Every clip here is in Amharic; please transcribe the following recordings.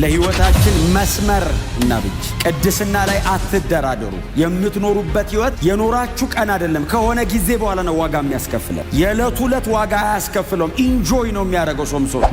ለህይወታችን መስመር እናብጅ። ቅድስና ላይ አትደራደሩ። የምትኖሩበት ህይወት የኖራችሁ ቀን አይደለም፣ ከሆነ ጊዜ በኋላ ነው ዋጋ የሚያስከፍለው። የዕለት ሁለት ዋጋ አያስከፍለውም። ኢንጆይ ነው የሚያደርገው ሶምሶን።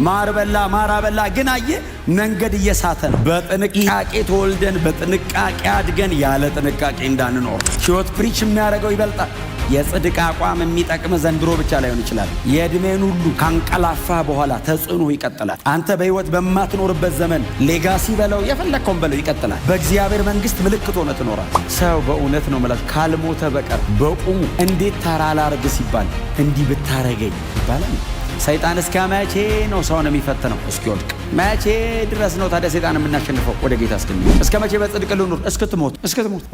ማራበላ ግን አየ መንገድ እየሳተ ነው። በጥንቃቄ ተወልደን በጥንቃቄ አድገን ያለ ጥንቃቄ እንዳንኖር ህይወት ፕሪች የሚያደርገው ይበልጣል። የጽድቅ አቋም የሚጠቅም ዘንድሮ ብቻ ላይሆን ይችላል። የእድሜን ሁሉ ካንቀላፋ በኋላ ተጽዕኖ ይቀጥላል። አንተ በህይወት በማትኖርበት ዘመን ሌጋሲ በለው የፈለከውን በለው ይቀጥላል። በእግዚአብሔር መንግስት ምልክት ሆነ ትኖራል። ሰው በእውነት ነው ማለት ካልሞተ በቀር በቁሙ እንዴት ታራላርግ ሲባል እንዲህ ብታረገኝ ይባላል። ሰይጣን እስከ መቼ ነው ሰውን የሚፈትነው? እስኪወድቅ። መቼ ድረስ ነው ታዲያ ሰይጣን የምናሸንፈው? ወደ ጌታ እስክንሄድ። እስከ መቼ በጽድቅ ልኑር? እስክትሞት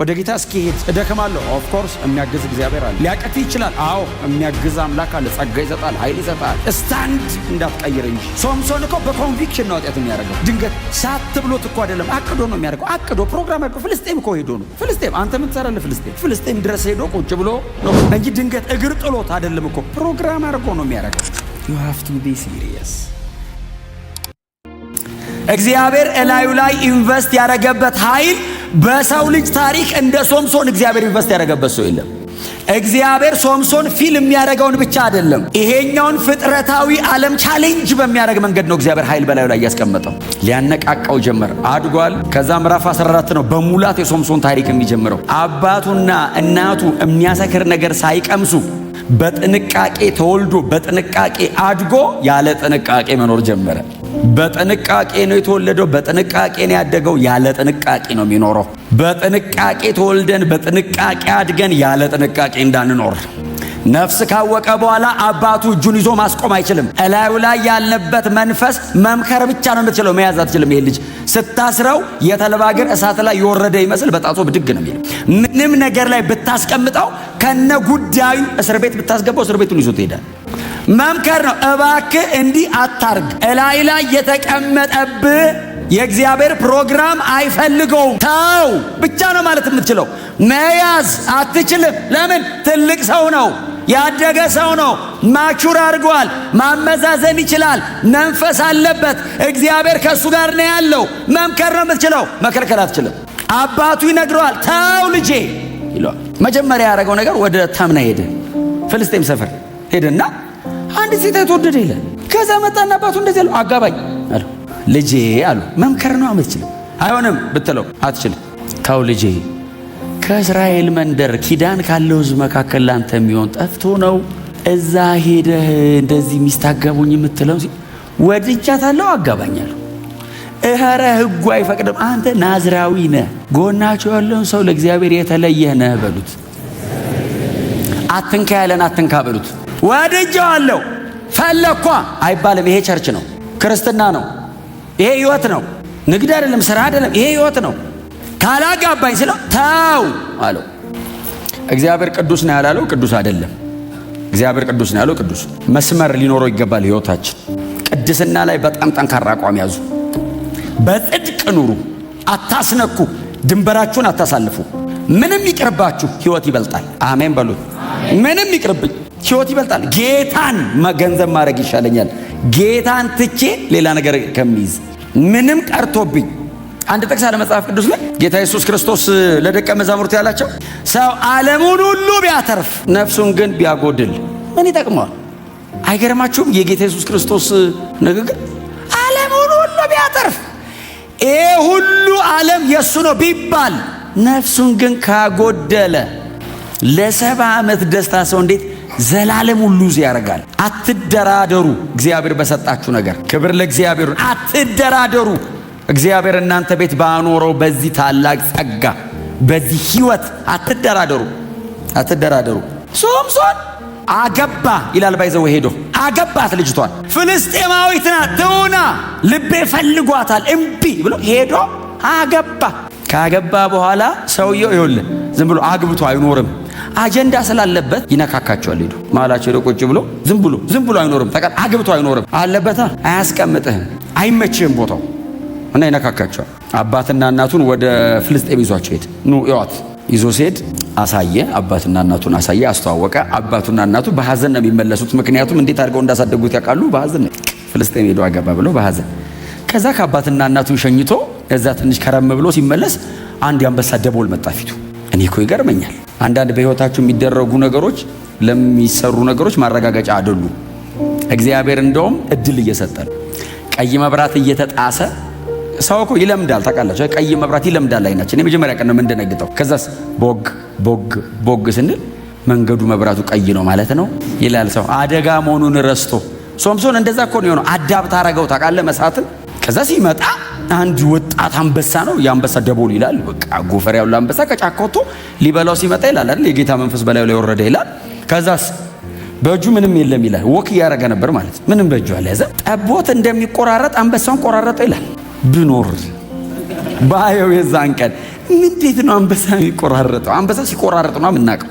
ወደ ጌታ እስኪሄድ። እደክማለሁ። ኦፍ ኮርስ የሚያግዝ እግዚአብሔር አለ። ሊያቅት ይችላል። አዎ የሚያግዝ አምላክ አለ። ጸጋ ይሰጣል፣ ኃይል ይሰጣል። ስታንድ እንዳትቀይር እንጂ። ሶምሶን እኮ በኮንቪክሽን ነው ኃጢአት የሚያደርገው። ድንገት ሳት ብሎት እኮ አይደለም፣ አቅዶ ነው የሚያደርገው። አቅዶ ፕሮግራም አድርጎ ፍልስጤም እኮ ሄዶ ነው። ፍልስጤም አንተ ምን ትሰራለህ? ፍልስጤም ድረስ ሄዶ ቁጭ ብሎ ነው እንጂ ድንገት እግር ጥሎት አይደለም እኮ። ፕሮግራም አድርጎ ነው የሚያደርገው። You have to be serious. እግዚአብሔር እላዩ ላይ ኢንቨስት ያደረገበት ኃይል በሰው ልጅ ታሪክ እንደ ሶምሶን እግዚአብሔር ኢንቨስት ያደረገበት ሰው የለም። እግዚአብሔር ሶምሶን ፊልም የሚያደርገውን ብቻ አይደለም፣ ይሄኛውን ፍጥረታዊ ዓለም ቻሌንጅ በሚያደርግ መንገድ ነው እግዚአብሔር ኃይል በላዩ ላይ ያስቀመጠው። ሊያነቃቃው ጀመር። አድጓል። ከዛ ምዕራፍ 14 ነው በሙላት የሶምሶን ታሪክ የሚጀምረው። አባቱና እናቱ የሚያሰክር ነገር ሳይቀምሱ በጥንቃቄ ተወልዶ በጥንቃቄ አድጎ ያለ ጥንቃቄ መኖር ጀመረ። በጥንቃቄ ነው የተወለደው፣ በጥንቃቄ ነው ያደገው፣ ያለ ጥንቃቄ ነው የሚኖረው። በጥንቃቄ ተወልደን በጥንቃቄ አድገን ያለ ጥንቃቄ እንዳንኖር ነፍስ ካወቀ በኋላ አባቱ እጁን ይዞ ማስቆም አይችልም። እላዩ ላይ ያለበት መንፈስ መምከር ብቻ ነው የምትችለው፣ መያዝ አትችልም። ይሄ ልጅ ስታስረው የተልባ እግር እሳት ላይ የወረደ ይመስል በጣቶ ብድግ ነው የሚለው። ምንም ነገር ላይ ብታስቀምጠው ከነ ጉዳዩ እስር ቤት ብታስገባው እስር ቤቱን ይዞ ትሄዳል። መምከር ነው። እባክህ እንዲህ አታርግ። እላይ ላይ የተቀመጠብህ የእግዚአብሔር ፕሮግራም አይፈልገውም፣ ተው ብቻ ነው ማለት የምትችለው። መያዝ አትችልም። ለምን? ትልቅ ሰው ነው፣ ያደገ ሰው ነው፣ ማቹር አድርጓል፣ ማመዛዘን ይችላል፣ መንፈስ አለበት፣ እግዚአብሔር ከእሱ ጋር ነው ያለው። መምከር ነው የምትችለው፣ መከልከል አትችልም። አባቱ ይነግረዋል፣ ተው ልጄ ይለዋል። መጀመሪያ ያደረገው ነገር ወደ ተምና ሄደ፣ ፍልስጤም ሰፈር ሄደና አንድ ሴት ተወደደ ይላል። ከዛ መጣና አባቱ እንደዚህ አለው፣ አጋባኝ አለው። ልጄ አሉ። መምከር ነው የምትችለው። አይሆንም ብትለው አትችልም። ተው ልጄ፣ ከእስራኤል መንደር ኪዳን ካለው ሕዝብ መካከል ላንተ የሚሆን ጠፍቶ ነው እዛ ሄደህ እንደዚህ ሚስታገቡኝ የምትለው? ወድጃታለሁ፣ አጋባኛለሁ። እኸረ ሕጉ አይፈቅድም። አንተ ናዝራዊ ነህ፣ ጎናቸው ያለውን ሰው ለእግዚአብሔር የተለየህ ነህ በሉት። አትንካ ያለን አትንካ በሉት። ወድጄዋለሁ ፈለኳ አይባልም። ይሄ ቸርች ነው፣ ክርስትና ነው፣ ይሄ ህይወት ነው። ንግድ አይደለም፣ ስራ አይደለም፣ ይሄ ህይወት ነው። ካላጋባኝ ስለው ተው አለው። እግዚአብሔር ቅዱስ ነው ያላለው ቅዱስ አይደለም። እግዚአብሔር ቅዱስ ነው ያለው ቅዱስ። መስመር ሊኖረው ይገባል ህይወታችን። ቅድስና ላይ በጣም ጠንካራ አቋም ያዙ። በጽድቅ ኑሩ፣ አታስነኩ፣ ድንበራችሁን አታሳልፉ። ምንም ይቅርባችሁ፣ ህይወት ይበልጣል። አሜን በሉት። ምንም ይቅርብኝ፣ ህይወት ይበልጣል። ጌታን ገንዘብ ማድረግ ይሻለኛል ጌታን ትቼ ሌላ ነገር ከሚይዝ። ምንም ቀርቶብኝ አንድ ጥቅስ አለ መጽሐፍ ቅዱስ ላይ ጌታ ኢየሱስ ክርስቶስ ለደቀ መዛሙርቱ ያላቸው፣ ሰው ዓለሙን ሁሉ ቢያተርፍ ነፍሱን ግን ቢያጎድል ምን ይጠቅመዋል? አይገርማችሁም? የጌታ ኢየሱስ ክርስቶስ ንግግር ዓለሙን ሁሉ ቢያተርፍ ይሄ ሁሉ ዓለም የሱ ነው ቢባል ነፍሱን ግን ካጎደለ ለ70 ዓመት ደስታ ሰው እንዴት ዘላለም ሁሉ ያረጋል? አትደራደሩ። እግዚአብሔር በሰጣችሁ ነገር ክብር ለእግዚአብሔር። አትደራደሩ። እግዚአብሔር እናንተ ቤት ባኖረው በዚህ ታላቅ ጸጋ በዚህ ህይወት አትደራደሩ። ሶምሶን አገባ ይላል። ባይዘው ሄዶ አገባት ልጅቷን። ፍልስጤማዊት ናት ትሁና፣ ልቤ ፈልጓታል እምቢ ብሎ ሄዶ አገባ። ካገባ በኋላ ሰውየው ይኸውልህ ዝም ብሎ አግብቶ አይኖርም። አጀንዳ ስላለበት ይነካካቸዋል። ሄዶ ማላቸው ሄዶ ቁጭ ብሎ ዝም ብሎ አይኖርም። ተቀር አግብቶ አይኖርም። አለበታ አያስቀምጥህም፣ አይመችህም ቦታው እና ይነካካቸዋል። አባትና እናቱን ወደ ፍልስጤም ይዟቸው ሄድ። ኑ ይዋት ይዞ ሲሄድ አሳየ። አባትና እናቱን አሳየ፣ አስተዋወቀ። አባቱና እናቱ በሐዘን ነው የሚመለሱት። ምክንያቱም እንዴት አድርገው እንዳሳደጉት ያውቃሉ። በሐዘን ነው። ፍልስጤም ሄዶ አገባ ብለው በሐዘን ከዛ ከአባትና እናቱን ሸኝቶ እዛ ትንሽ ከረም ብሎ ሲመለስ አንድ የአንበሳ ደቦል መጣ ፊቱ። እኔ እኮ ይገርመኛል፣ አንዳንድ በህይወታችሁ የሚደረጉ ነገሮች ለሚሰሩ ነገሮች ማረጋገጫ አይደሉም። እግዚአብሔር እንደውም እድል እየሰጠ ነው። ቀይ መብራት እየተጣሰ ሰው እኮ ይለምዳል። ታውቃላችሁ፣ ቀይ መብራት ይለምዳል አይናችን። የመጀመሪያ ቀን ነው የምንደነግጠው። ከዛስ ቦግ ቦግ ቦግ ስንል መንገዱ መብራቱ ቀይ ነው ማለት ነው ይላል ሰው። አደጋ መሆኑን ረስቶ ሶምሶን እንደዛ እኮ ነው የሆነው። አዳብት አረገው ታውቃለህ መሳትን። ከዛ ሲመጣ አንድ ወጣት አንበሳ ነው፣ የአንበሳ ደቦል ይላል። በቃ ጎፈር ያለው አንበሳ ከጫካ ወጥቶ ሊበላው ሲመጣ ይላል አይደል፣ የጌታ መንፈስ በላዩ ላይ ወረደ ይላል። ከዛስ በእጁ ምንም የለም ይላል። ወክ እያደረገ ነበር ማለት ምንም በእጁ አልያዘም። ጠቦት እንደሚቆራረጥ አንበሳውን ቆራረጠ ይላል። ብኖር ባየው የዛን ቀን እንዴት ነው አንበሳ የሚቆራረጠው? አንበሳ ሲቆራረጥ ነው የምናውቀው።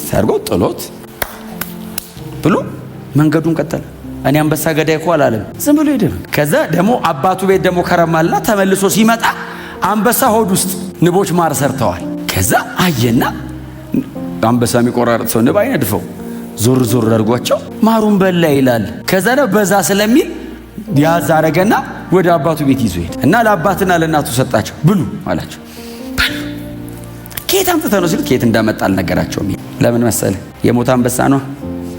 ሰርጎ ጥሎት ብሎ መንገዱን ቀጠለ። እኔ አንበሳ ገዳይ እኮ አላለም፣ ዝም ብሎ ሄደ። ከዛ ደግሞ አባቱ ቤት ደግሞ ከረማልና ተመልሶ ሲመጣ አንበሳ ሆድ ውስጥ ንቦች ማር ሰርተዋል። ከዛ አየና አንበሳ የሚቆራረጥ ሰው ንብ አይነድፈው፣ ዞር ዞር አድርጓቸው ማሩን በላ ይላል። ከዛ ነው በዛ ስለሚል ያዝ አረገና ወደ አባቱ ቤት ይዞ ሄደ እና ለአባትና ለእናቱ ሰጣቸው። ብሉ አላቸው። ከየት አምጥተህ ነው ሲሉ ከየት እንዳመጣ አልነገራቸውም። ለምን መሰለ? የሞተ አንበሳ ነው።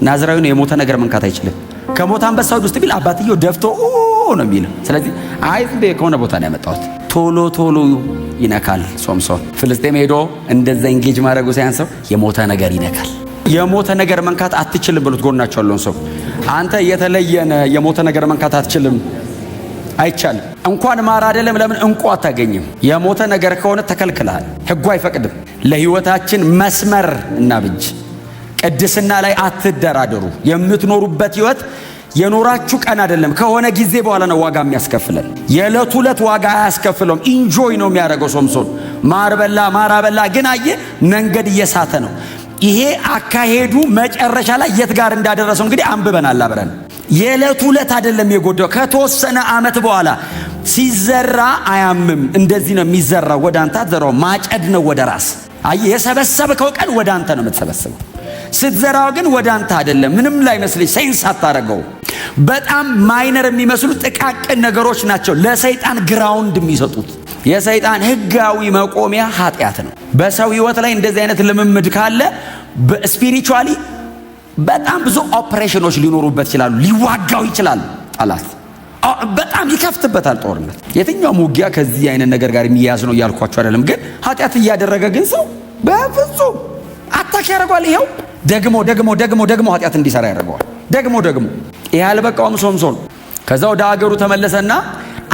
ናዝራዊ ነው፣ የሞተ ነገር መንካት አይችልም። ከሞተ አንበሳ ውስጥ ቢል አባትየው ደፍቶ ነው የሚለው። ስለዚህ አይ ከሆነ ቦታ ነው ያመጣሁት። ቶሎ ቶሎ ይነካል ሶምሶን። ፍልስጤም ሄዶ እንደዛ ኢንጌጅ ማድረጉ ሳያንሰው የሞተ ነገር ይነካል። የሞተ ነገር መንካት አትችልም ብሎት ጎናቸው ያለውን ሰው አንተ የተለየነ የሞተ ነገር መንካት አትችልም፣ አይቻልም። እንኳን ማር አይደለም ለምን እንቁ አታገኝም? የሞተ ነገር ከሆነ ተከልክለሃል። ህጉ አይፈቅድም። ለህይወታችን መስመር እና ብጅ ቅድስና ላይ አትደራደሩ። የምትኖሩበት ህይወት የኖራችሁ ቀን አይደለም፣ ከሆነ ጊዜ በኋላ ነው ዋጋ የሚያስከፍለን። የዕለት ሁለት ዋጋ አያስከፍለውም። ኢንጆይ ነው የሚያደርገው ሶምሶን። ማር በላ ማር በላ፣ ግን አየ መንገድ እየሳተ ነው። ይሄ አካሄዱ መጨረሻ ላይ የት ጋር እንዳደረሰው እንግዲህ አንብበናል አብረን። የዕለት ሁለት አይደለም የጎዳው። ከተወሰነ ዓመት በኋላ ሲዘራ አያምም። እንደዚህ ነው የሚዘራው። ወደ አንተ አትዘራው፣ ማጨድ ነው ወደ ራስ። አየ የሰበሰብከው ቀን ወደ አንተ ነው የምትሰበስበው። ስትዘራው ግን ወደ አንተ አይደለም። ምንም ላይ መስልሽ ሴንስ አታረገው። በጣም ማይነር የሚመስሉ ጥቃቅን ነገሮች ናቸው ለሰይጣን ግራውንድ የሚሰጡት። የሰይጣን ህጋዊ መቆሚያ ኃጢአት ነው። በሰው ህይወት ላይ እንደዚህ አይነት ልምምድ ካለ ስፒሪቹዋሊ በጣም ብዙ ኦፕሬሽኖች ሊኖሩበት ይችላሉ። ሊዋጋው ይችላል ጠላት፣ በጣም ይከፍትበታል ጦርነት። የትኛውም ውጊያ ከዚህ አይነት ነገር ጋር የሚያያዝ ነው እያልኳቸው አይደለም። ግን ኃጢአት እያደረገ ግን ሰው በፍጹም አታክ ያደርገዋል። ይኸው ደግሞ ደግሞ ደግሞ ደግሞ ኃጢአት እንዲሰራ ያደርገዋል። ደግሞ ደግሞ ይህ አልበቃውም ሶምሶን። ከዛ ወደ አገሩ ተመለሰና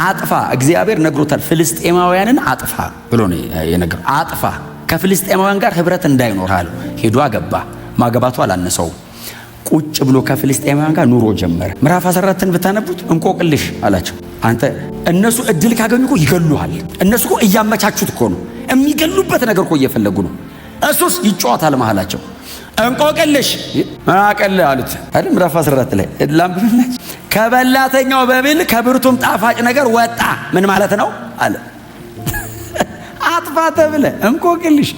አጥፋ፣ እግዚአብሔር ነግሮታል፣ ፍልስጤማውያንን አጥፋ ብሎ ነው የነገረው። አጥፋ፣ ከፍልስጤማውያን ጋር ህብረት እንዳይኖር አለው። ሄዶ አገባ። ማገባቱ አላነሰው። ቁጭ ብሎ ከፍልስጤማውያን ጋር ኑሮ ጀመረ። ምዕራፍ 14ን ብታነቡት እንቆቅልሽ አላቸው። አንተ እነሱ እድል ካገኙ እኮ ይገሉሃል። እነሱ እኮ እያመቻቹት እኮ ነው፣ የሚገሉበት ነገር እኮ እየፈለጉ ነው። እሱስ ይጫወታል መሃላቸው። እንቆቅልሽ አቀል አሉት አይደል? ምዕራፍ 14 ላይ እድላምብልሽ ከበላተኛው በብል ከብርቱም ጣፋጭ ነገር ወጣ። ምን ማለት ነው አለ። አጥፋ ተብለ እንቆቅልሽ።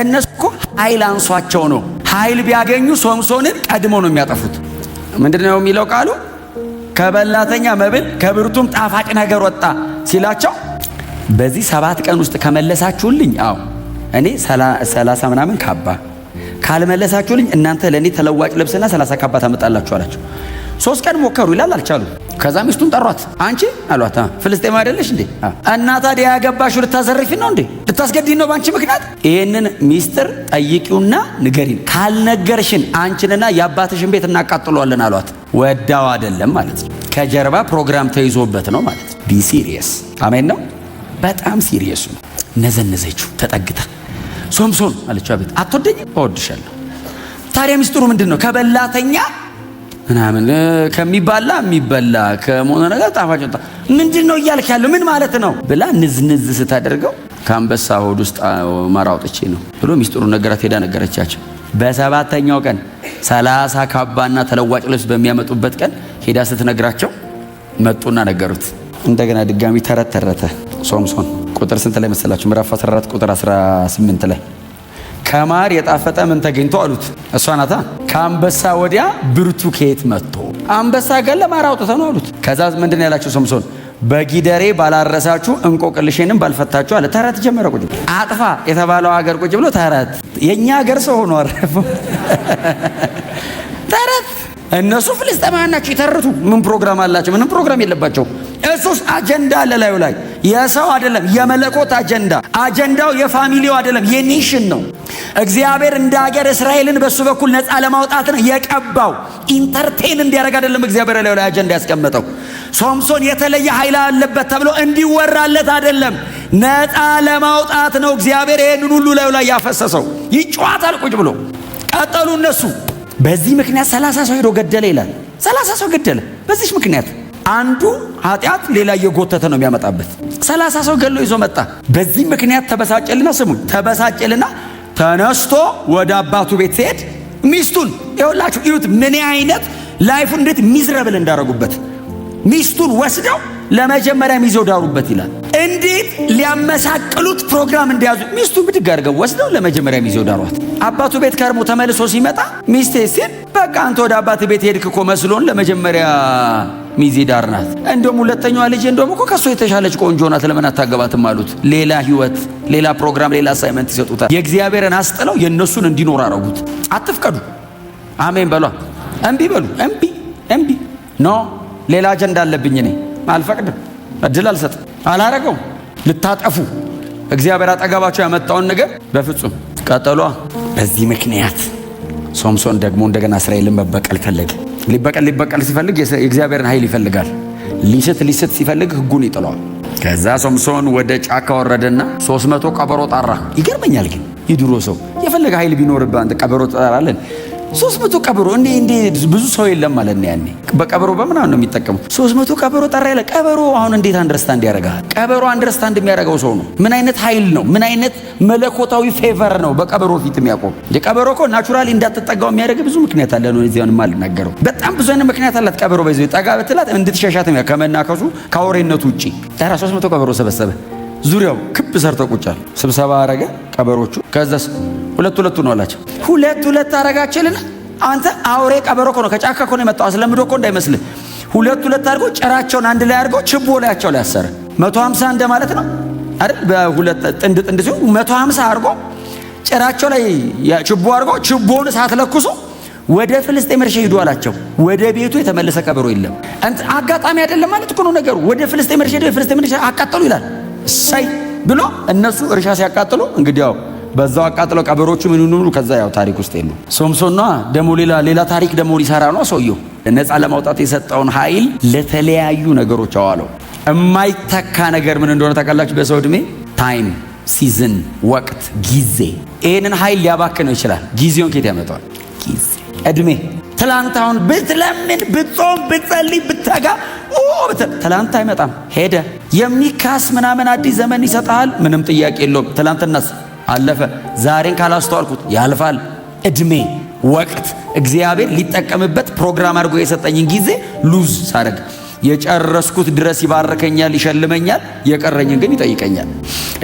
እነሱ እኮ ኃይል አንሷቸው ነው። ኃይል ቢያገኙ ሶምሶንን ቀድሞ ነው የሚያጠፉት። ምንድነው የሚለው ቃሉ? ከበላተኛ መብል ከብርቱም ጣፋጭ ነገር ወጣ ሲላቸው በዚህ 7 ቀን ውስጥ ከመለሳችሁልኝ፣ አዎ እኔ 30 ምናምን ካባ፣ ካልመለሳችሁልኝ እናንተ ለእኔ ተለዋጭ ልብስና 30 ካባ ታመጣላችሁ አላቸው። 3 ቀን ሞከሩ ይላል፣ አልቻሉ። ከዛ ሚስቱን ጠሯት። አንቺ አሏት፣ ፍልስጤም አይደለሽ እንዴ? እና ታዲያ ያገባሽው ልታዘርፊን ነው እንዴ? ልታስገድኝ ነው ባንቺ ምክንያት? ይሄንን ሚስጥር ጠይቂውና ንገሪን፣ ካልነገርሽን አንቺንና የአባትሽን ቤት እናቃጥሏለን አሏት። ወዳው አይደለም ማለት ነው፣ ከጀርባ ፕሮግራም ተይዞበት ነው ማለት ነው። ቢ ሲሪየስ። አሜን ነው። በጣም ሲሪየስ ነው። ነዘነዘችው ተጠግታ። ሶምሶን አለችው፣ አቤት። አትወደኝም? እወድሻለሁ። ታዲያ ሚስጥሩ ምንድን ነው? ከበላተኛ ምናምን ከሚባላ የሚበላ ከሞነ ነገር ጣፋጭ ወጣ። ምንድን ነው እያልክ ያለው? ምን ማለት ነው ብላ ንዝንዝ ስታደርገው ከአንበሳ ሆድ ውስጥ ማር አውጥቼ ነው ብሎ ሚስጥሩን ነገራት። ሄዳ ነገረቻቸው። በ7ኛው ቀን 30 ካባና ተለዋጭ ልብስ በሚያመጡበት ቀን ሄዳ ስትነግራቸው መጡና ነገሩት። እንደገና ድጋሚ ተረተ ሶምሶን። ቁጥር ስንት ላይ መሰላችሁ? ምዕራፍ 14 ቁጥር 18 ላይ ከማር የጣፈጠ ምን ተገኝቶ አሉት። እሷ ናታ። ከአንበሳ ወዲያ ብርቱ ከየት መጥቶ? አንበሳ ገለ ማር አውጥተ ነው አሉት። ከዛ ምንድነው ያላቸው ሶምሶን? በጊደሬ ባላረሳችሁ እንቆቅልሽንም ባልፈታችሁ አለ። ተረት ጀመረ። ቁጭ አጥፋ የተባለው ሀገር ቁጭ ብሎ ተረት የኛ ሀገር ሰው ሆኖ አረፈ። ተረት እነሱ ፍልስጤማውያን ናቸው ይተርቱ። ምን ፕሮግራም አላቸው? ምንም ፕሮግራም የለባቸው። እሱስ አጀንዳ አለ ላዩ ላይ የሰው አይደለም፣ የመለኮት አጀንዳ። አጀንዳው የፋሚሊው አይደለም፣ የኔሽን ነው። እግዚአብሔር እንደ ሀገር እስራኤልን በሱ በኩል ነፃ ለማውጣት ነው የቀባው። ኢንተርቴን እንዲያደርግ አይደለም እግዚአብሔር ላዩ ላይ አጀንዳ ያስቀመጠው። ሶምሶን የተለየ ኃይል አለበት ተብሎ እንዲወራለት አይደለም፣ ነፃ ለማውጣት ነው እግዚአብሔር ይህንን ሁሉ ላዩ ላይ ያፈሰሰው። ይጫዋታል ቁጭ ብሎ። ቀጠሉ እነሱ። በዚህ ምክንያት 30 ሰው ሄዶ ገደለ ይላል። 30 ሰው ገደለ በዚህ ምክንያት። አንዱ ኃጢአት ሌላ እየጎተተ ነው የሚያመጣበት። 30 ሰው ገሎ ይዞ መጣ። በዚህ ምክንያት ተበሳጨልና፣ ስሙኝ፣ ተበሳጨልና ተነስቶ ወደ አባቱ ቤት ሲሄድ ሚስቱን ይኸውላችሁ፣ እዩት ምን አይነት ላይፉን እንዴት ሚዝረብል እንዳረጉበት። ሚስቱን ወስደው ለመጀመሪያ ሚዜው ዳሩበት ይላል። እንዴት ሊያመሳቅሉት ፕሮግራም እንደያዙ ሚስቱን ብድግ አድርገው ወስደው ለመጀመሪያ ሚዜው ዳሯት። አባቱ ቤት ከርሞ ተመልሶ ሲመጣ ሚስቴ ሲል በቃ አንተ ወደ አባት ቤት ሄድክ እኮ መስሎን ለመጀመሪያ ሚዜ ዳር ናት። እንደውም ሁለተኛዋ ልጅ እንደውም እኮ ከሱ የተሻለች ቆንጆ ናት፣ ለምን አታገባትም አሉት። ሌላ ህይወት፣ ሌላ ፕሮግራም፣ ሌላ አሳይመንት ይሰጡታል። የእግዚአብሔርን አስጥለው የእነሱን እንዲኖር አረጉት። አትፍቀዱ። አሜን በሏ። እምቢ በሉ። እምቢ ኖ ሌላ አጀንዳ አለብኝ እኔ አልፈቅድም፣ እድል አልሰጥም፣ አላረገው። ልታጠፉ እግዚአብሔር አጠገባቸው ያመጣውን ነገር በፍጹም ቀጠሏ። በዚህ ምክንያት ሶምሶን ደግሞ እንደገና እስራኤልን መበቀል ፈለገ። ሊበቀል ሲፈልግ የእግዚአብሔርን ኃይል ይፈልጋል። ሊስት ሲፈልግ ህጉን ይጥለዋል። ከዛ ሶምሶን ወደ ጫካ ወረደና 300 ቀበሮ ጠራ። ይገርመኛል ግን የድሮ ሰው የፈለገ ኃይል ቢኖርብህ አንተ ቀበሮ ጠራለን። 300 ቀበሮ እንዴ ብዙ ሰው የለም ማለት ነው። ያኔ በቀበሮ በምናምን ነው የሚጠቀሙ። 300 ቀበሮ ጠራ ይላል። ቀበሮ አሁን እንዴት አንደርስታንድ ያደርጋል? ቀበሮ አንደርስታንድ የሚያደርገው ሰው ነው። ምን አይነት ኃይል ነው? ምን አይነት መለኮታዊ ፌቨር ነው በቀበሮ ፊት የሚያቆም? የቀበሮ እኮ ናቹራሊ እንዳትጠጋው የሚያደርግ ብዙ ምክንያት አለ ነው። እዚያውን ማልናገረው በጣም ብዙ አይነት ምክንያት አላት ቀበሮ። በዚህ ጠጋ ብትላት እንድትሸሻት ከመናከሱ ከአውሬነቱ ውጪ። ታራ 300 ቀበሮ ሰበሰበ። ዙሪያው ክብ ሰርተው ቁጫል። ስብሰባ አረገ ቀበሮቹ። ከዛስ ሁለት ነው አላቸው። ሁለት አረጋችልና አንተ አውሬ ቀበሮ እኮ ነው ከጫካ እኮ ነው የመጣው፣ አስለምዶ እኮ እንዳይመስልህ። ሁለት አድርጎ ጭራቸውን አንድ ላይ አድርጎ ችቦ ላያቸው ላይ ያሰረ። 150 እንደ ማለት ነው አይደል? በሁለት ጥንድ ሲሆን 150 አድርጎ ጭራቸው ላይ ችቦ አድርጎ ችቦውን እሳት ለኩሶ ወደ ፍልስጤም እርሻ ሂዱ አላቸው። ወደ ቤቱ የተመለሰ ቀበሮ የለም። አጋጣሚ አይደለም ማለት እኮ ነው ነገሩ። ወደ ፍልስጤም እርሻ ሄደው ፍልስጤም እርሻ አቃጠሉ ይላል። ሳይ ብሎ እነሱ እርሻ ሲያቃጥሉ እንግዲህ ያው በዛው አቃጥለው ቀበሮቹ ምን ይኑሩ ከዛ ያው ታሪክ ውስጥ የሉ። ሶምሶን ነው ደግሞ ሌላ ታሪክ ደግሞ ሊሰራ ነው ሰውየው። ነፃ ለማውጣት የሰጠውን ኃይል ለተለያዩ ነገሮች አዋለው። የማይተካ ነገር ምን እንደሆነ ታውቃላችሁ? በሰው ዕድሜ ታይም፣ ሲዝን፣ ወቅት፣ ጊዜ። ይሄንን ኃይል ሊያባክነው ይችላል። ጊዜውን ከየት ያመጣዋል? ጊዜ፣ ዕድሜ። ትላንት አሁን ብትለምን፣ ብትጾም፣ ብትጸልይ፣ ብትተጋ ትላንት አይመጣም፣ ሄደ። የሚካስ ምናምን አዲስ ዘመን ይሰጣል፣ ምንም ጥያቄ የለውም። ትላንትናስ አለፈ። ዛሬን ካላስተዋልኩት ያልፋል። ዕድሜ፣ ወቅት እግዚአብሔር ሊጠቀምበት ፕሮግራም አድርጎ የሰጠኝን ጊዜ ሉዝ ሳደርግ የጨረስኩት ድረስ ይባርከኛል፣ ይሸልመኛል፣ የቀረኝን ግን ይጠይቀኛል።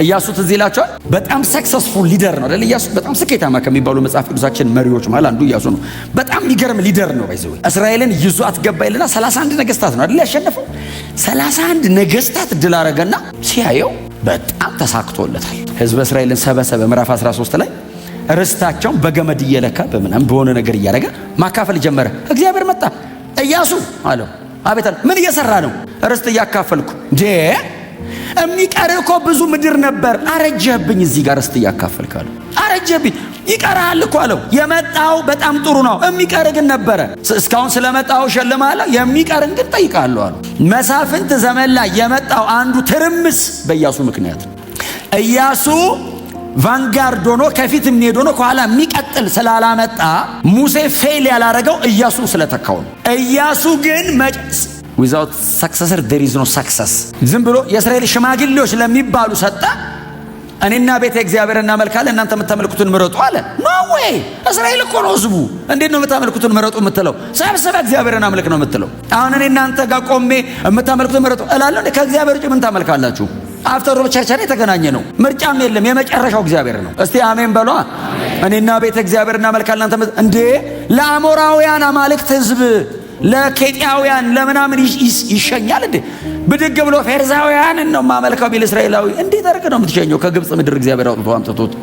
ኢያሱ ትዝ ይላችኋል። በጣም ሰክሰስፉል ሊደር ነው አይደል? ኢያሱ በጣም ስኬታማ ከሚባሉ መጽሐፍ ቅዱሳችን መሪዎች ማለት አንዱ ኢያሱ ነው። በጣም የሚገርም ሊደር ነው። ባይዘው እስራኤልን ይዞ አትገባይልና 31 ነገስታት ነው አይደል ያሸነፈው? 31 ነገስታት ድል አረገና ሲያየው በጣም ተሳክቶለታል። ህዝበ እስራኤልን ሰበሰበ። ምዕራፍ 13 ላይ ርስታቸውን በገመድ እየለካ በምናም በሆነ ነገር እያደረገ ማካፈል ጀመረ። እግዚአብሔር መጣ። ኢያሱ አለው አቤት አለ። ምን እየሰራ ነው? ርስት እያካፈልኩ። እንዴ የሚቀር እኮ ብዙ ምድር ነበር። አረጀህብኝ እዚህ ጋር ርስት እያካፈልክ አለው። አረጀህብኝ። ይቀርሃል እኮ አለው። የመጣው በጣም ጥሩ ነው፣ የሚቀር ግን ነበረ። እስካሁን ስለመጣው ሸልማለሁ፣ የሚቀርን ግን ጠይቃለሁ አለው። መሳፍንት ዘመን ላይ የመጣው አንዱ ትርምስ በኢያሱ ምክንያት ነው። ኢያሱ ቫንጋርድ ሆኖ ከፊት የሚሄድ ሆኖ ከኋላ የሚቀጥል ስላላመጣ ሙሴ ፌል ያላረገው ኢያሱ ስለተካው ነው። ኢያሱ ግን ዊዛውት ሰክሰሰር there is no success። ዝም ብሎ የእስራኤል ሽማግሌዎች ለሚባሉ ሰጠ። እኔና ቤተ እግዚአብሔር እናመልካለን፣ እናንተ የምታመልኩትን ምረጡ አለ። ኖ ዌይ! እስራኤል እኮ ነው ህዝቡ። እንዴት ነው የምታመልኩትን ምረጡ የምትለው? ሰብስበ እግዚአብሔርን አምልክ ነው የምትለው። አሁን እኔ እናንተ ጋር ቆሜ የምታመልኩትን ምረጡ እላለሁ። ከእግዚአብሔር ውጭ ምን ታመልካላችሁ? አፍተር ኦል ቸርች ላይ የተገናኘ ነው። ምርጫም የለም። የመጨረሻው እግዚአብሔር ነው። እስቲ አሜን በሏ። እኔና ቤተ እግዚአብሔር እናመልካለን። እናንተ እንዴ ለአሞራውያን አማልክት ህዝብ፣ ለኬጢያውያን ለምናምን ይሸኛል እንዴ? ብድግ ብሎ ፌርዛውያንን ነው ማመልከው ቢል እስራኤላዊ እንዴት አድርገ ነው የምትሸኘው? ከግብፅ ምድር እግዚአብሔር አውጥቶ አምጥቶት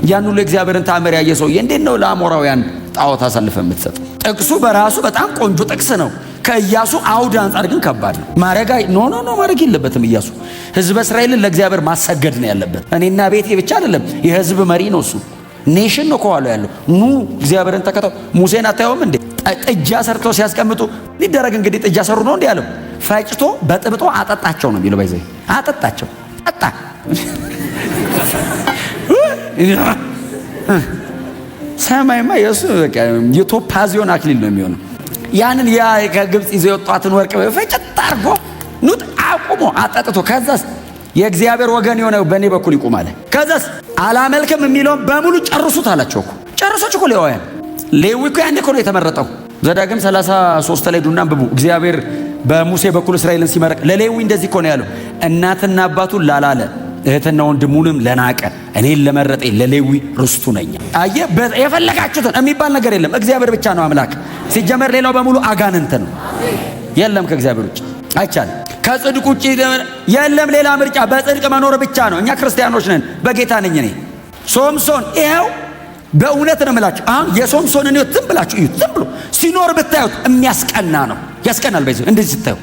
ያን ሁሉ እግዚአብሔርን ተአምር ያየ ሰውዬ እንዴት ነው ለአሞራውያን ጣዖት አሳልፈ የምትሰጥ? ጥቅሱ በራሱ በጣም ቆንጆ ጥቅስ ነው። ከኢያሱ አውድ አንጻር ግን ከባድ ነው። ማረጋይ ኖ ማድረግ የለበትም ኢያሱ። ህዝበ እስራኤልን ለእግዚአብሔር ማሰገድ ነው ያለበት። እኔና ቤቴ ብቻ አይደለም፣ የህዝብ መሪ ነው እሱ። ኔሽን ነው ከኋላ ያለው። ኑ እግዚአብሔርን ተከተሉ። ሙሴን አታየውም እንዴ? ጥጃ ሰርተው ሲያስቀምጡ ሊደረግ እንግዲህ ጥጃ ሰሩ ነው እንዴ ያለው? ፈጭቶ በጥብጦ አጠጣቸው ነው የሚለው። ባይዘይ አጠጣቸው ጠጣ ሰማይማ የሱ በቃ የቶፓዚዮን አክሊል ነው የሚሆነው። ያንን ያ ከግብፅ ይዘው የወጣትን ወርቅ ፈጭት አርጎ ኑጥ አቁሞ አጠጥቶ ከዛስ የእግዚአብሔር ወገን የሆነ በእኔ በኩል ይቁም አለ። ከዛስ አላመልክም የሚለውን በሙሉ ጨርሱት አላቸው እኮ። ጨርሶች እኮ ሌዋውያን ሌዊ እኮ ያኔ እኮ ነው የተመረጠው። ዘዳግም 33 ላይ ዱና አንብቡ። እግዚአብሔር በሙሴ በኩል እስራኤልን ሲመረቅ ለሌዊ እንደዚህ እኮ ነው ያለው፣ እናትና አባቱን ላላለ እህትና ወንድሙንም ለናቀ እኔን ለመረጠ ለሌዊ ርስቱ ነኝ። አየ የፈለጋችሁትን የሚባል ነገር የለም። እግዚአብሔር ብቻ ነው አምላክ። ሲጀመር ሌላው በሙሉ አጋንንት ነው። የለም ከእግዚአብሔር ውጭ አይቻልም። ከጽድቅ ውጭ የለም ሌላ ምርጫ። በጽድቅ መኖር ብቻ ነው። እኛ ክርስቲያኖች ነን። በጌታ ነኝ እኔ። ሶምሶን ይኸው በእውነት ነው የምላችሁ። አሁን የሶምሶንን ሕይወት ዝም ብላችሁ እዩት። ዝም ብሎ ሲኖር ብታዩት የሚያስቀና ነው። ያስቀናል። በይዞ እንደዚህ ስታዩ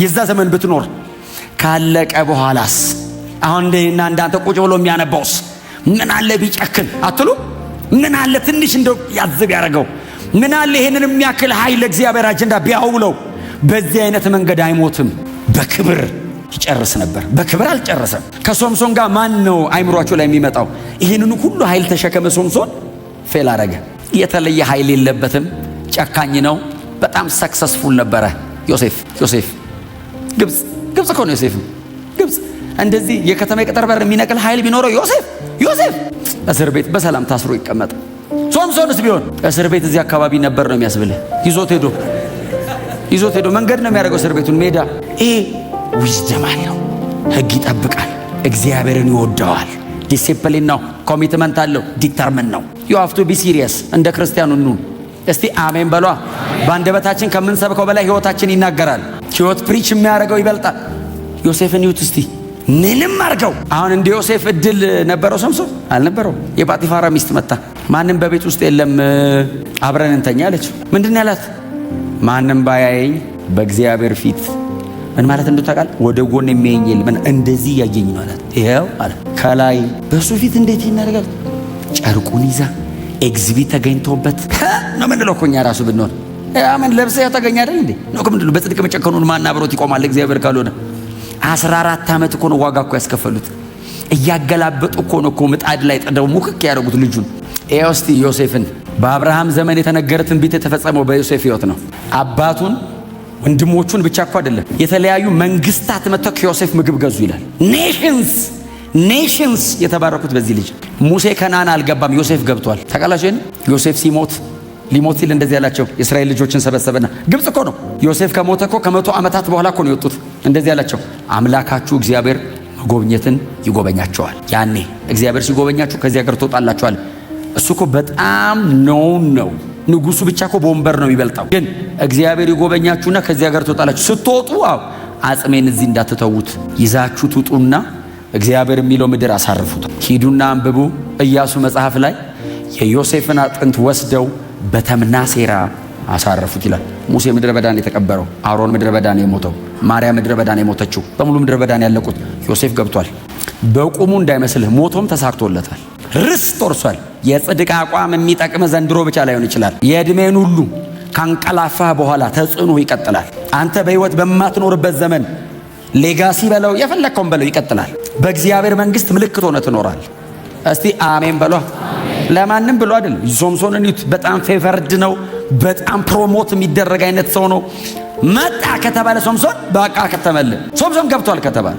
የዛ ዘመን ብትኖር ካለቀ በኋላስ አሁን እንደና እንዳንተ ቁጭ ብሎ የሚያነባውስ ምን አለ ቢጨክን አትሉ? ምን አለ ትንሽ እንደው ያዝብ ያደርገው? ምን አለ ይሄንን የሚያክል ኃይል እግዚአብሔር አጀንዳ ቢያውለው? በዚህ አይነት መንገድ አይሞትም፣ በክብር ይጨርስ ነበር። በክብር አልጨረሰም። ከሶምሶን ጋር ማን ነው አይምሯቸው ላይ የሚመጣው? ይህንን ሁሉ ኃይል ተሸከመ። ሶምሶን ፌል አረገ። የተለየ ኃይል የለበትም። ጨካኝ ነው። በጣም ሰክሰስፉል ነበረ። ዮሴፍ ግብፅ እኮ ነው። ዮሴፍ ግብፅ እንደዚህ የከተማ የቅጥር በር የሚነቅል ኃይል ቢኖረው ዮሴፍ እስር ቤት በሰላም ታስሮ ይቀመጥ። ሶምሶንስ ቢሆን እስር ቤት እዚህ አካባቢ ነበር ነው የሚያስብልህ። ይዞት ሄዶ መንገድ ነው የሚያደርገው እስር ቤቱን ሜዳ። ይሄ ዊዝደም አለው። ህግ ይጠብቃል። እግዚአብሔርን ይወደዋል። ዲሲፕሊን ነው። ኮሚትመንት አለው። ዲተርምን ነው። ዩ ሃቭ ቱ ቢ ሲሪየስ። እንደ ክርስቲያኑ ኑ እስቲ አሜን በሏ። በአንደበታችን ከምንሰብከው በላይ ህይወታችን ይናገራል። ህይወት ፕሪች የሚያደርገው ይበልጣል። ዮሴፍን ይዩት እስቲ ምንም አርገው። አሁን እንደ ዮሴፍ እድል ነበረው ሶምሶን? አልነበረው። የጳጢፋራ ሚስት መጣ። ማንም በቤት ውስጥ የለም አብረን እንተኛ አለችው። ምንድን ያላት? ማንም ባያየኝ በእግዚአብሔር ፊት ምን ማለት እንደታውቃል? ወደ ጎን የሚያየኝ የለም እንደዚህ ያየኝ ነው አላት። ይሄው አለ ከላይ በሱ ፊት እንዴት ይናደርጋል? ጨርቁን ይዛ ኤግዚቢት ተገኝቶበት ነው ምንለው እኮ እኛ ራሱ ብንሆን ምን ለብሰህ ተገኘ አይደል እንዴ? ነው ምንድነው? በጽድቅ መጨከኑን ማን አብሮት ይቆማል? እግዚአብሔር ካልሆነ 14 ዓመት እኮ ነው ዋጋ እኮ ያስከፈሉት። እያገላበጡ እኮ ነው እኮ ምጣድ ላይ ጥደው ሙክክ ያደረጉት ልጁን። ይኸው እስቲ ዮሴፍን በአብርሃም ዘመን የተነገረ ትንቢት የተፈጸመው በዮሴፍ ሕይወት ነው። አባቱን ወንድሞቹን ብቻ እኮ አይደለም የተለያዩ መንግስታት መጥተው ከዮሴፍ ምግብ ገዙ ይላል። ኔሽንስ የተባረኩት በዚህ ልጅ። ሙሴ ከነዓን አልገባም፣ ዮሴፍ ገብቷል። ተቃላሽን ዮሴፍ ሊሞት ሲል እንደዚህ ያላቸው የእስራኤል ልጆችን ሰበሰበና ግብፅ እኮ ነው። ዮሴፍ ከሞተ እኮ ከ100 ዓመታት በኋላ እኮ ነው የወጡት። እንደዚህ ያላቸው አምላካችሁ እግዚአብሔር መጎብኘትን ይጎበኛቸዋል። ያኔ እግዚአብሔር ሲጎበኛችሁ ከዚህ ሀገር ትወጣላችኋል። እሱ እኮ በጣም ነው ንጉሱ ብቻ እኮ በወንበር ነው የሚበልጣው። ግን እግዚአብሔር ይጎበኛችሁና ከዚህ ሀገር ትወጣላችሁ። ስትወጡ አጽሜን እዚህ እንዳትተዉት ይዛችሁ ትውጡና እግዚአብሔር የሚለው ምድር አሳርፉት። ሂዱና አንብቡ። ኢያሱ መጽሐፍ ላይ የዮሴፍን አጥንት ወስደው በተምና ሴራ አሳረፉት ይላል። ሙሴ ምድረ በዳን የተቀበረው፣ አሮን ምድረ በዳን የሞተው፣ ማርያም ምድረ በዳን የሞተችው፣ በሙሉ ምድረ በዳን ያለቁት። ዮሴፍ ገብቷል። በቁሙ እንዳይመስልህ ሞቶም ተሳክቶለታል። ርስት ወርሷል። የጽድቅ አቋም የሚጠቅም ዘንድሮ ብቻ ላይሆን ይችላል። የዕድሜን ሁሉ ካንቀላፋህ በኋላ ተጽዕኖ ይቀጥላል። አንተ በህይወት በማትኖርበት ዘመን ሌጋሲ በለው የፈለከውን በለው ይቀጥላል። በእግዚአብሔር መንግስት ምልክት ሆነ ትኖራል። እስቲ አሜን በሏ። ለማንም ብሎ አይደለም። ሶምሶንን እዩት። በጣም ፌቨርድ ነው። በጣም ፕሮሞት የሚደረግ አይነት ሰው ነው። መጣ ከተባለ ሶምሶን በቃ ከተመለ ሶምሶን ገብቷል ከተባለ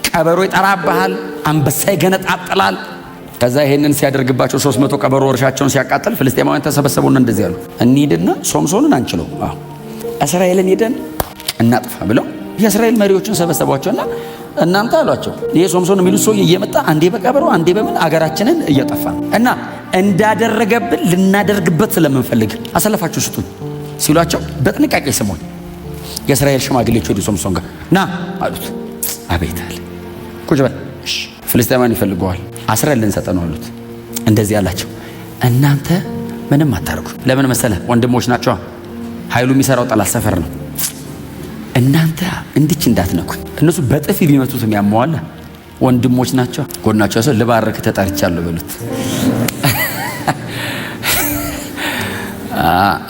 ቀበሮ ይጠራብሃል፣ አንበሳ ይገነጣጥላል። ከዛ ይሄንን ሲያደርግባቸው 300 ቀበሮ እርሻቸውን ሲያቃጥል ፍልስጤማውያን ተሰበሰቡና እንደዚህ ያሉ እንሂድና ሶምሶንን አንችለው እስራኤልን ሄደን እናጥፋ ብለው የእስራኤል መሪዎችን ሰበሰቧቸውና እናንተ አሏቸው ይሄ ሶምሶን የሚሉት ሰው እየመጣ አንዴ በቀበሮ አንዴ በምን አገራችንን እያጠፋ እና እንዳደረገብን ልናደርግበት ስለምንፈልግ አሰለፋችሁ ስጡን ሲሏቸው በጥንቃቄ ስሙን። የእስራኤል ሽማግሌዎች ወደ ሶምሶን ጋር ና አሉት። አቤት አለ። ቁጭ በል። እሺ ፍልስጤማውያን ይፈልገዋል፣ አስረን ልንሰጠን ነው አሉት። እንደዚህ አላቸው፣ እናንተ ምንም አታርጉ። ለምን መሰለ? ወንድሞች ናቸው። ኃይሉ የሚሰራው ጠላት ሰፈር ነው። እናንተ እንዲች እንዳትነኩኝ። እነሱ በጥፊ ቢመቱት የሚያመዋለ ወንድሞች ናቸው። ጎናቸው ሰው ልባርክ ተጠርቻለሁ በሉት።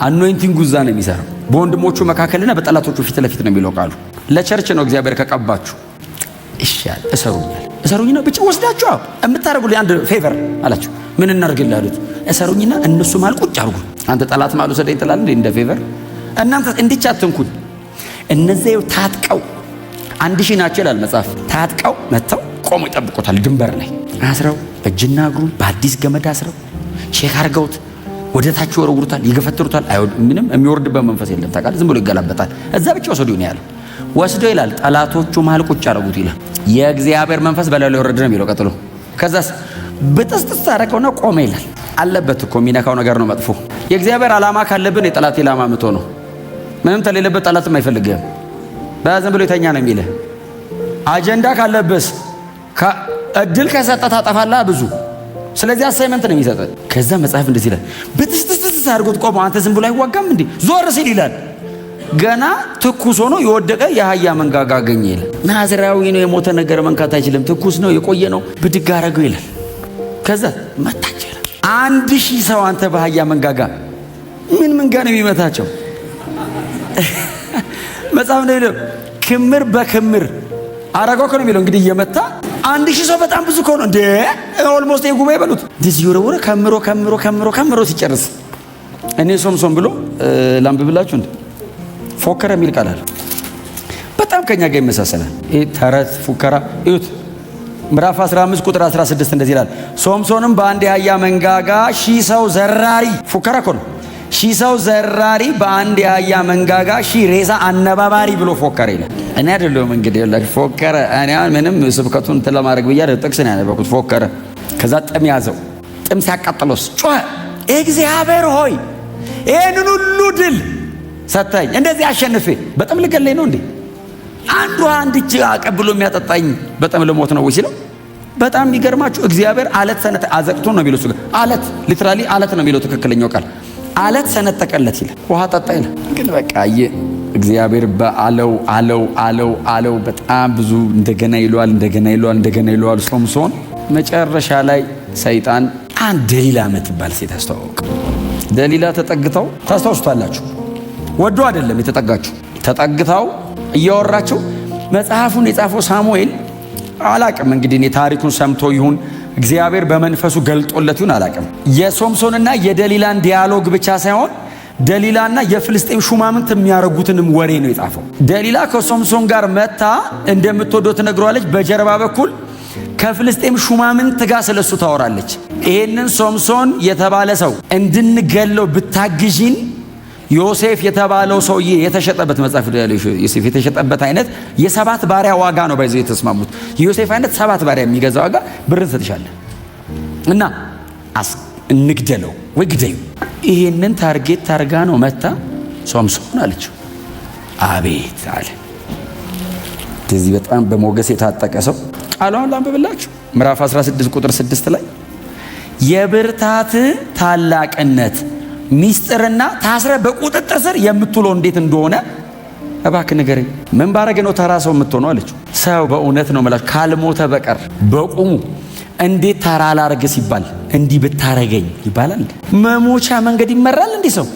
አኖይንቲንግ ጉዛ ነው የሚሰራው በወንድሞቹ መካከልና በጠላቶቹ ፊት ለፊት ነው የሚለው ቃሉ። ለቸርች ነው እግዚአብሔር ከቀባችሁ ይሻል። እሰሩኝና ብቻ ወስዳችሁ የምታደርጉልኝ አንድ ፌቨር አላችሁ። ምን እናርግልህ አሉት። እሰሩኝና እነሱ ማል ቁጭ አርጉ። አንተ ጠላት ማሉ ሰደኝ ጥላል እንደ ፌቨር እናንተ እንዲች አትንኩኝ። እነዚህ ታጥቀው 1000 ናቸው ይላል መጽሐፍ። ታጥቀው መተው ቆሞ ይጠብቁታል ድንበር ላይ አስረው እጅና እግሩን በአዲስ ገመድ አስረው ቼክ አርገውት ወደ ታች ወረውሩታል፣ ይገፈትሩታል። ምንም የሚወርድበት መንፈስ የለም ታውቃለህ። ዝም ብሎ ይገላበጣል። እዛ ብቻ ወሰዱ ነው ያለው። ወስዶ ይላል ጠላቶቹ መሃል ቁጭ አረጉት ይላል። የእግዚአብሔር መንፈስ በላዩ ላይ ወረደ ነው የሚለው ቀጥሎ። ከዛስ ብጥስጥስ አረከውና ቆመ ይላል። አለበት እኮ የሚነካው ነገር ነው መጥፎ። የእግዚአብሔር ዓላማ ካለብን የጠላት ዓላማ ምቶ ነው። ምንም ተሌለበት ጠላትም አይፈልግህም። በዝም ብሎ የተኛ ነው የሚልህ። አጀንዳ ካለበስ እድል ከሰጠ ታጠፋለህ ብዙ። ስለዚህ አሳይመንት ነው የሚሰጠው። ከዛ መጽሐፍ እንደዚህ ይላል፣ ብጥስጥስ አድርጎት ቆመ። አንተ ዝም ብሎ አይዋጋም እንዴ? ዞር ሲል ይላል ገና ትኩስ ሆኖ የወደቀ የአህያ መንጋጋ አገኘ ይላል። ናዝራዊ ነው፣ የሞተ ነገር መንካት አይችልም። ትኩስ ነው፣ የቆየ ነው። ብድግ አረገው ይላል። ከዛ መታች ይላል። 1000 ሰው አንተ በአህያ መንጋጋ ምን መንጋ ነው የሚመታቸው? መጽሐፍ ነው የሚለው ክምር በክምር አረገው ነው የሚለው። እንግዲህ እየመታ 1000 ሰው በጣም ብዙ ከሆነ እንዴ ኦልሞስት የጉባኤ በሉት እንደዚህ ወረወረ። ከምሮ ሲጨርስ እኔ ሶምሶን ብሎ ላምብብላችሁ እንዴ ፎከረ የሚል ቃል አለ። በጣም ከኛ ጋር ይመሳሰላል። ይሄ ተረት ፉከራ እዩት። ምዕራፍ 15 ቁጥር 16 እንደዚህ ይላል፣ ሶምሶንም በአንድ የአህያ መንጋጋ 1000 ሰው ዘራሪ ፉከራ እኮ ነው። 1000 ሰው ዘራሪ በአንድ የአህያ መንጋጋ 1000 ሬሳ አነባባሪ ብሎ ፎከረ ይላል። እኔ አይደለሁም እንግዲህ ያላችሁ ፎከረ። እኔ ምንም ስብከቱን እንትን ለማድረግ ብዬ ጥቅስ ነው ያነበብኩት። ፎከረ። ከዛ ጥም ያዘው። ጥም ሲያቃጥሎስ ጮኸ፣ እግዚአብሔር ሆይ ይህንን ሁሉ ድል ሰጠኝ፣ እንደዚህ አሸንፌ በጣም ልገለኝ ነው እንዴ? አንድ እጅ አቀብሎ የሚያጠጣኝ በጣም ልሞት ነው ወይ ሲለው፣ በጣም የሚገርማችሁ እግዚአብሔር አለት ሰነጠ አዘቅቶ ነው የሚለው። አለት ሊትራሊ አለት ነው የሚለው ትክክለኛው ቃል። አለት ሰነጠቀለት ይላል። ውሃ ጠጣ ይላል። ግን በቃ እግዚአብሔር በአለው በጣም ብዙ እንደገና ይለዋል። ሶምሶን መጨረሻ ላይ ሰይጣን አንድ ደሊላ የምትባል ሴት አስተዋወቀ። ደሊላ ተጠግተው ታስታውሱታላችሁ። ወዶ አይደለም የተጠጋችሁ፣ ተጠግታው እያወራችሁ መጽሐፉን የጻፈው ሳሙኤል አላቅም እንግዲህ እኔ ታሪኩን ሰምቶ ይሁን እግዚአብሔር በመንፈሱ ገልጦለት ይሁን አላቅም። የሶምሶንና የደሊላን ዲያሎግ ብቻ ሳይሆን ደሊላና የፍልስጤም ሹማምንት የሚያረጉትንም ወሬ ነው የጻፈው። ደሊላ ከሶምሶን ጋር መታ እንደምትወደው ትነግረዋለች። በጀርባ በኩል ከፍልስጤም ሹማምንት ጋር ስለሱ ታወራለች። ይሄንን ሶምሶን የተባለ ሰው እንድንገለው ብታግዢን ዮሴፍ የተባለው ሰውዬ የተሸጠበት መጽሐፍ ዮሴፍ የተሸጠበት አይነት የ7 ባሪያ ዋጋ ነው ባይዘው የተስማሙት። የዮሴፍ አይነት 7 ባሪያ የሚገዛ ዋጋ ብርን ሰጥሻለሁ እና እንግደለው ወይ ግደዩ። ይሄንን ታርጌት ታርጋ ነው መታ ሶምሶን አለችው። አቤት አለ። እንደዚህ በጣም በሞገስ የታጠቀ ሰው ቃሏን ላንብብላችሁ። ምዕራፍ 16 ቁጥር 6 ላይ የብርታት ታላቅነት ሚስጥርና ታስረ በቁጥጥር ስር የምትውለው እንዴት እንደሆነ እባክህ ንገረኝ። ምን ባረገ ነው ተራ ሰው የምትሆነው አለችው። ሰው በእውነት ነው የምላችሁ ካልሞተ በቀር በቁሙ እንዴት ተራ ላርግ ሲባል እንዲህ ብታረገኝ ይባላል። መሞቻ መንገድ ይመራል እንዲህ ሰው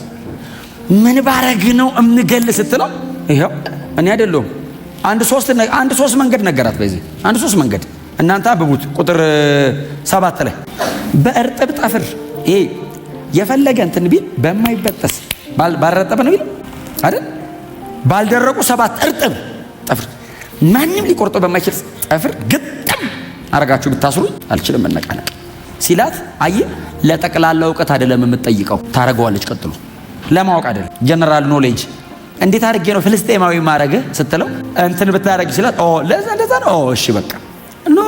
ምን ባረግ ነው እምገል ስትለው ይሄው እኔ አይደለሁም አንድ ሶስት መንገድ ነገራት። በዚህ አንድ 3 መንገድ እናንተ አብቡት። ቁጥር 7 ላይ በእርጥብ ጠፍር ይሄ የፈለገ እንትን ቢል በማይበጠስ ባልረጠበ ነው ቢል አይደል? ባልደረቁ 7 እርጥብ ጠፍር ማንም ሊቆርጠው በማይችል ጠፍር ግጥም አረጋችሁ ብታስሩኝ አልችልም መነቃነቅ ሲላት፣ አየ ለጠቅላላ እውቀት አይደለም የምትጠይቀው ታረጋዋለች። ቀጥሎ ለማወቅ አይደለም ጀነራል ኖሌጅ እንዴት አድርጌ ነው ፍልስጤማዊ ማረገ ስትለው እንትን ብታረግ ሲላት ለዛ ነው እሺ በቃ ኖ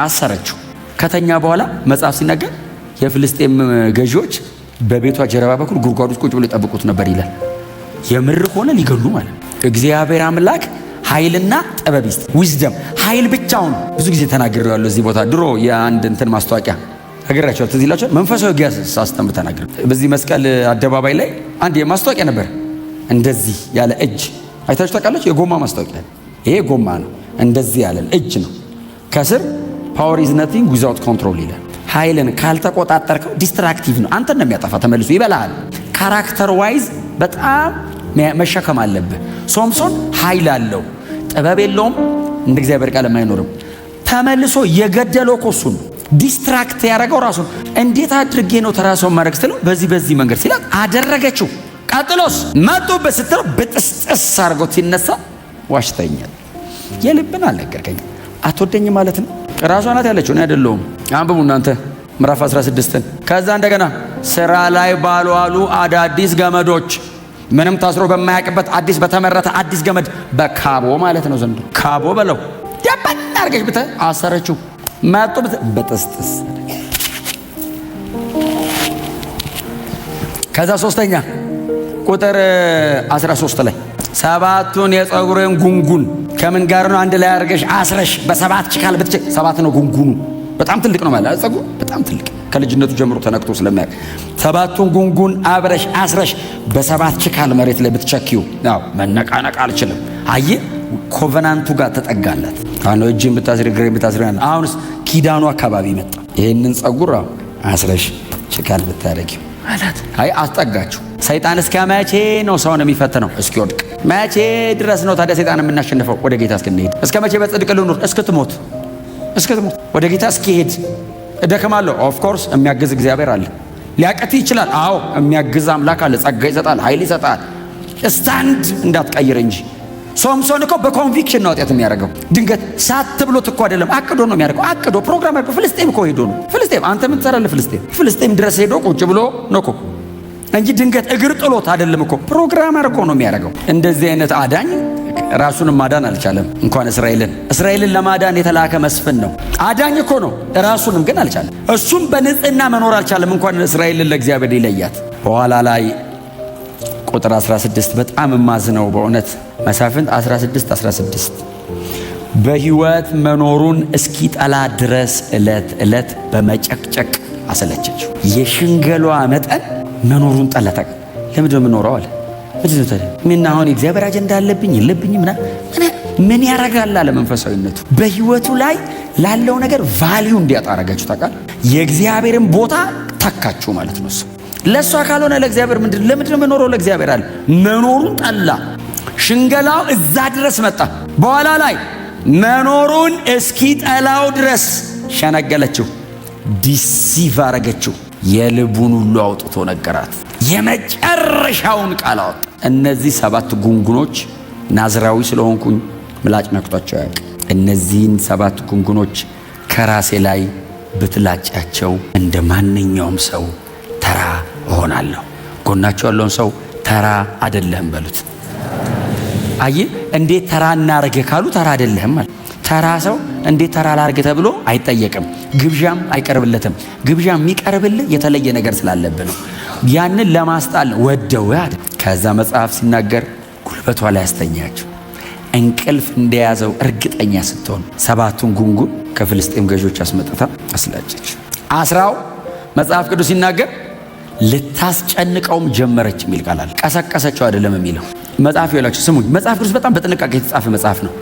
አሰረችው። ከተኛ በኋላ መጽሐፍ ሲናገር የፍልስጤም ገዢዎች በቤቷ ጀርባ በኩል ጉድጓድ ውስጥ ቁጭ ብለው ይጠብቁት ነበር ይላል። የምር ሆነ ሊገሉ ማለት እግዚአብሔር አምላክ ኃይልና ጥበብ ይስጥ። ዊዝደም ኃይል ብቻውን ብዙ ጊዜ ተናግሬዋለሁ እዚህ ቦታ። ድሮ የአንድ እንትን ማስታወቂያ አገራቸው ትዝ ይላችኋል። መንፈሳዊ ጋር ሳስተምር ተናግሬ በዚህ መስቀል አደባባይ ላይ አንድ የማስታወቂያ ነበር። እንደዚህ ያለ እጅ አይታችሁ ታውቃላችሁ? የጎማ ማስታወቂያ። ይሄ ጎማ ነው፣ እንደዚህ ያለ እጅ ነው። ከስር ፓወር ኢዝ ነቲንግ ዊዛውት ኮንትሮል ይላል። ኃይልን ካልተቆጣጠርከው ዲስትራክቲቭ ነው፣ አንተን ነው የሚያጠፋ፣ ተመልሶ ይበላሃል። ካራክተር ዋይዝ በጣም መሸከም አለብህ። ሶምሶን ኃይል አለው፣ ጥበብ የለውም፣ እንደ እግዚአብሔር ቃል አይኖርም። ተመልሶ የገደለው እኮ እሱን ነው። ዲስትራክት ያደረገው ራሱን። እንዴት አድርጌ ነው ተራሰውን ማድረግ ስትለው በዚህ መንገድ ሲላት አደረገችው። ቀጥሎስ መጡበት ስትለው በጥስጥስ አድርጎት ሲነሳ ዋሽተኛል። የልብን አልነገርከኝ አትወደኝ ማለት ነው። ራሷ ናት ያለችው፣ እኔ አይደለሁም። አንብቡ እናንተ ምዕራፍ 16ን። ከዛ እንደገና ስራ ላይ ባልዋሉ አዳዲስ ገመዶች፣ ምንም ታስሮ በማያውቅበት አዲስ በተመረተ አዲስ ገመድ በካቦ ማለት ነው። ዘንድሮ ካቦ በለው ደበና አድርገሽ ብተ አሰረችው። መጡበት በጥስጥስ። ከዛ ሶስተኛ ቁጥር 13 ላይ ሰባቱን የፀጉርን ጉንጉን ከምን ጋር ነው አንድ ላይ አድርገሽ አስረሽ በሰባት ችካል ብትቼ። ሰባት ነው ጉንጉኑ፣ በጣም ትልቅ ነው ማለት ፀጉሩ በጣም ትልቅ፣ ከልጅነቱ ጀምሮ ተነክቶ ስለሚያውቅ ሰባቱን ጉንጉን አብረሽ አስረሽ በሰባት ችካል መሬት ላይ ብትቸኪው፣ ያው መነቃነቅ አልችልም። አየ ኮቨናንቱ ጋር ተጠጋላት። አሁን እጅን ብታስሪ እግሬን ብታስሪ፣ አሁንስ ኪዳኑ አካባቢ መጣ። ይሄንን ፀጉር አስረሽ ችካል ብታረጊው አላት። አይ አስጠጋችሁ። ሰይጣን እስከ መቼ ነው ሰውን የሚፈተነው? እስኪወድቅ። መቼ ድረስ ነው ታዲያ ሰይጣን የምናሸንፈው? ወደ ጌታ እስክንሄድ። እስከ መቼ በጽድቅ ልኑር? እስክትሞት ወደ ጌታ እስኪሄድ እደክማለሁ። ኦፍ ኮርስ የሚያግዝ እግዚአብሔር አለ። ሊያቀት ይችላል። አዎ የሚያግዝ አምላክ አለ። ጸጋ ይሰጣል፣ ኃይል ይሰጣል። ስታንድ እንዳትቀይር እንጂ። ሶምሶን እኮ በኮንቪክሽን ነው ኃጢአት የሚያደርገው። ድንገት ሳት ብሎት እኮ አይደለም፣ አቅዶ ነው የሚያደርገው። አቅዶ ፕሮግራም አድርጎ። ፍልስጤም እኮ ሄዶ ነው። ፍልስጤም አንተ ምን ትሰራለህ? ፍልስጤም ድረስ ሄዶ ቁጭ ብሎ ነው እኮ እንጂ ድንገት እግር ጥሎት አይደለም እኮ። ፕሮግራም አድርጎ ነው የሚያደርገው። እንደዚህ አይነት አዳኝ ራሱንም ማዳን አልቻለም። እንኳን እስራኤልን ለማዳን የተላከ መስፍን ነው። አዳኝ እኮ ነው፣ ራሱንም ግን አልቻለም። እሱም በንጽህና መኖር አልቻለም፣ እንኳን እስራኤልን ለእግዚአብሔር ይለያት። በኋላ ላይ ቁጥር 16 በጣም የማዝነው በእውነት መሳፍንት 16 በሕይወት መኖሩን እስኪጠላ ድረስ ዕለት ዕለት በመጨቅጨቅ አሰለቸችው። የሽንገሏ መጠን መኖሩን ጠላታ። ለምንድን ነው የምኖረው አለ። ምንድን ነው ታዲያ? ምን አሁን የእግዚአብሔር አጀንዳ አለብኝ የለብኝም? ምን ያረጋል አለ። መንፈሳዊነቱ በሕይወቱ ላይ ላለው ነገር ቫልዩ እንዲያጣ አረጋችሁ። ታውቃለህ? የእግዚአብሔርን ቦታ ተካችሁ ማለት ነው። እሱ ለእሷ ካልሆነ ለእግዚአብሔር ለምንድን ነው የምኖረው? ለእግዚአብሔር አለ። መኖሩን ጠላ። ሽንገላው እዛ ድረስ መጣ። በኋላ ላይ መኖሩን እስኪጠላው ድረስ ሸነገለችው፣ ዲሲቭ አረገችው። የልቡን ሁሉ አውጥቶ ነገራት። የመጨረሻውን ቃል አወጣ። እነዚህ 7 ጉንጉኖች ናዝራዊ ስለሆንኩኝ ምላጭ ነክቷቸው ያውቅ። እነዚህን 7 ጉንጉኖች ከራሴ ላይ ብትላጫቸው እንደ ማንኛውም ሰው ተራ እሆናለሁ። ጎናቸው ያለውን ሰው ተራ አይደለህም በሉት። አይ እንዴት ተራ እናርገ ካሉ ተራ አይደለህም ማለት። ተራ ሰው እንዴት ተራ ላርገ ተብሎ አይጠየቅም። ግብዣም አይቀርብለትም። ግብዣ የሚቀርብልህ የተለየ ነገር ስላለብህ ነው። ያንን ለማስጣል ወደው አይደል። ከዛ መጽሐፍ ሲናገር ጉልበቷ ላይ ያስተኛቸው። እንቅልፍ እንደያዘው እርግጠኛ ስትሆን 7ቱን ጉንጉን ከፍልስጤም ገዦች አስመጥታ አስላጨች። አስራው መጽሐፍ ቅዱስ ሲናገር ልታስጨንቀውም ጀመረች የሚል ቃል አለ። ቀሰቀሰችው አይደለም የሚለው መጽሐፍ ይላችሁ ስሙኝ። መጽሐፍ ቅዱስ በጣም በጥንቃቄ የተጻፈ መጽሐፍ ነው።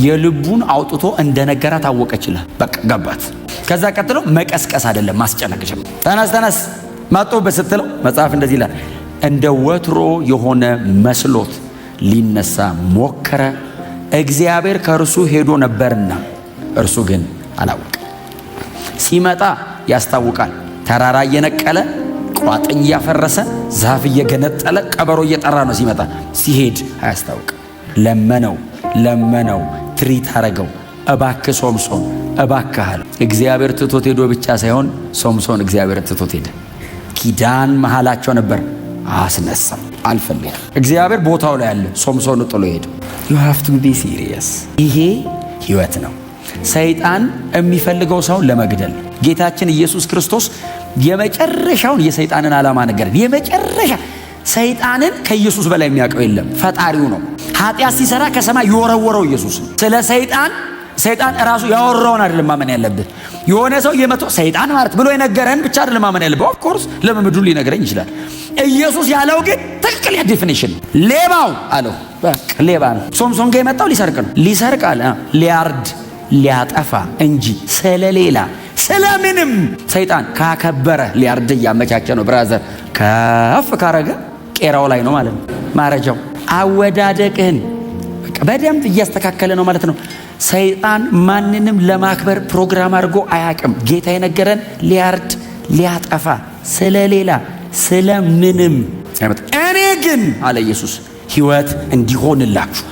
የልቡን አውጥቶ እንደነገራት አወቀች ይላል። በቃ ገባት። ከዛ ቀጥሎ መቀስቀስ አይደለም ማስጨነቅ ጀመረ። ተነስ መጡበት ስትለው መጽሐፍ እንደዚህ ይላል፣ እንደ ወትሮ የሆነ መስሎት ሊነሳ ሞከረ። እግዚአብሔር ከእርሱ ሄዶ ነበርና እርሱ ግን አላወቀ። ሲመጣ ያስታውቃል። ተራራ እየነቀለ ቋጥኝ እያፈረሰ ዛፍ እየገነጠለ ቀበሮ እየጠራ ነው ሲመጣ። ሲሄድ አያስታውቅም። ለመነው ትሪት አረገው። እባክህ ሶምሶን እባክህ አለ። እግዚአብሔር ትቶት ሄዶ ብቻ ሳይሆን ሶምሶን እግዚአብሔር ትቶት ሄደ። ኪዳን መሃላቸው ነበር፣ አስነሳ። አልፈልግም። እግዚአብሔር ቦታው ላይ አለ፣ ሶምሶን ጥሎ ሄደ። you have to be serious። ይሄ ህይወት ነው። ሰይጣን የሚፈልገው ሰውን ለመግደል። ጌታችን ኢየሱስ ክርስቶስ የመጨረሻውን የሰይጣንን ዓላማ ነገረን። የመጨረሻ ሰይጣንን ከኢየሱስ በላይ የሚያውቀው የለም፣ ፈጣሪው ነው። ኃጢአት ሲሰራ ከሰማይ የወረወረው ኢየሱስ ነው። ስለ ሰይጣን ራሱ ያወራውን አይደለም ማመን ያለብህ። የሆነ ሰው እየመጣ ሰይጣን ማለት ብሎ የነገረን ብቻ አይደለም ማመን ያለብህ። ኦፍ ኮርስ ለምምዱ ሊነግረኝ ይችላል። ኢየሱስ ያለው ግን ትክክል ዴፊኒሽን። ሌባው አለው በቃ ሌባ ነው። ሶምሶን ጋር የመጣው ሊሰርቅ ነው። ሊሰርቅ አለ ሊያርድ ሊያጠፋ እንጂ ስለሌላ ስለምንም። ሰይጣን ካከበረ ሊያርድ እያመቻቸ ነው። ብራዘር ከፍ ካረገ ቄራው ላይ ነው ማለት ነው ማረጃው። አወዳደቅህን በደንብ እያስተካከለ ነው ማለት ነው። ሰይጣን ማንንም ለማክበር ፕሮግራም አድርጎ አያቅም። ጌታ የነገረን ሊያርድ ሊያጠፋ ስለሌላ ስለምንም። እኔ ግን አለ ኢየሱስ ሕይወት እንዲሆንላችሁ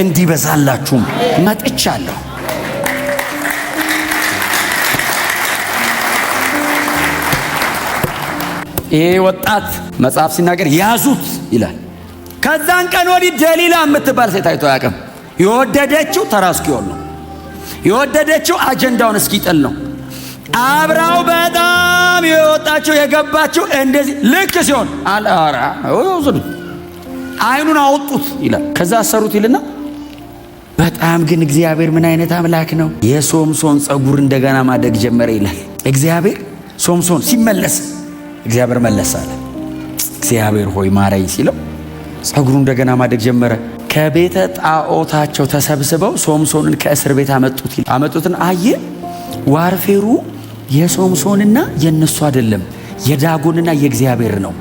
እንዲበዛላችሁም መጥቻለሁ። ይሄ ወጣት መጽሐፍ ሲናገር ያዙት ይላል። ከዛን ቀን ወዲህ ደሊላ የምትባል ሴት አይቶ አያውቅም። የወደደችው ተራ እስኪሆን ነው። የወደደችው አጀንዳውን እስኪጥል ነው። አብራው በጣም የወጣችው የገባችው እንደዚህ ልክ ሲሆን አላራ ወዙት አይኑን አወጡት ይላል። ከዛ አሰሩት ይልና በጣም ግን እግዚአብሔር ምን አይነት አምላክ ነው! የሶምሶን ጸጉር እንደገና ማደግ ጀመረ ይላል። እግዚአብሔር ሶምሶን ሲመለስ እግዚአብሔር መለሰ አለ። እግዚአብሔር ሆይ ማረኝ ሲለው ጸጉሩ እንደገና ማደግ ጀመረ። ከቤተ ጣዖታቸው ተሰብስበው ሶምሶንን ከእስር ቤት አመጡትን አየ። ዋርፌሩ የሶምሶንና የነሱ አይደለም የዳጎንና የእግዚአብሔር ነው።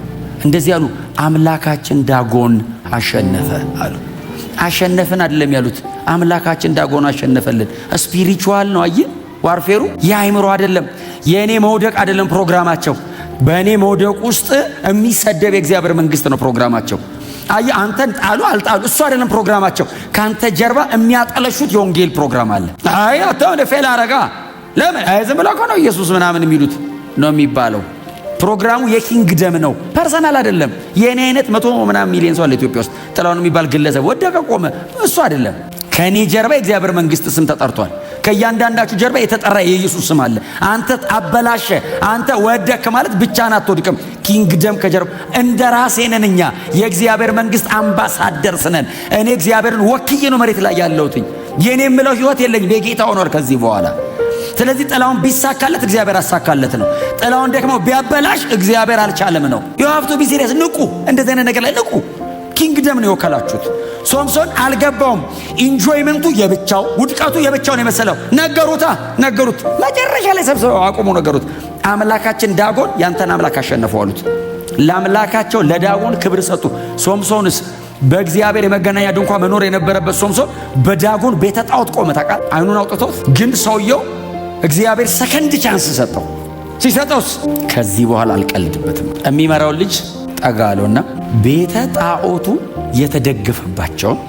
እንደዚህ ያሉ አምላካችን ዳጎን አሸነፈ አሉ። አሸነፈን አይደለም ያሉት፣ አምላካችን ዳጎን አሸነፈልን። ስፒሪቹዋል ነው። አየ ዋርፌሩ የአይምሮ አይደለም። የእኔ መውደቅ አይደለም ፕሮግራማቸው። በእኔ መውደቅ ውስጥ የሚሰደብ የእግዚአብሔር መንግስት ነው ፕሮግራማቸው። አየ አንተን ጣሉ አልጣሉ እሱ አይደለም ፕሮግራማቸው። ካንተ ጀርባ የሚያጠለሹት የወንጌል ፕሮግራም አለ። አይ አታው ለፌል አረጋ ለምን ዝም ብለው ነው ኢየሱስ ምናምን የሚሉት ነው የሚባለው። ፕሮግራሙ የኪንግደም ነው፣ ፐርሰናል አይደለም። የኔ አይነት 100 ምናምን ሚሊዮን ሰው አለ ኢትዮጵያ ውስጥ። ጥላውን የሚባል ግለሰብ ወደቀ ቆመ፣ እሱ አይደለም። ከኔ ጀርባ የእግዚአብሔር መንግስት ስም ተጠርቷል። ከእያንዳንዳችሁ ጀርባ የተጠራ የኢየሱስ ስም አለ። አንተ አበላሸ፣ አንተ ወደክ ማለት ብቻህን አትወድቅም። ኪንግደም ከጀርባ እንደ ራሴ ነን እኛ የእግዚአብሔር መንግስት አምባሳደርስ ነን። እኔ እግዚአብሔርን ወክዬ ነው መሬት ላይ ያለሁት። የኔ የምለው ህይወት የለኝም፣ የጌታ ሆኗል ከዚህ በኋላ። ስለዚህ ጥላውን ቢሳካለት እግዚአብሔር አሳካለት ነው። ጥላውን ደግሞ ቢያበላሽ እግዚአብሔር አልቻለም ነው። የሀብቱ ቢሲሪየስ ንቁ፣ እንደዚህ አይነት ነገር ላይ ንቁ። ኪንግደም ነው የወከላችሁት። ሶምሶን አልገባውም። ኢንጆይመንቱ የብቻው ውድቀቱ የብቻውን የመሰለው ነገሩት። መጨረሻ ላይ ሰብስበው አቁሙ ነገሩት። አምላካችን ዳጎን ያንተን አምላክ አሸነፈው አሉት። ለአምላካቸው ለዳጎን ክብር ሰጡ። ሶምሶንስ በእግዚአብሔር የመገናኛ ድንኳን መኖር የነበረበት ሶምሶን በዳጎን ቤተ ጣዖት ቆመ። ታውቃል። አይኑን አውጥቶት ግን ሰውየው እግዚአብሔር ሰከንድ ቻንስ ሰጠው። ሲሰጠውስ ከዚህ በኋላ አልቀልድበትም። የሚመራው ልጅ ጠጋ አለውና ቤተ ጣዖቱ የተደገፈባቸውን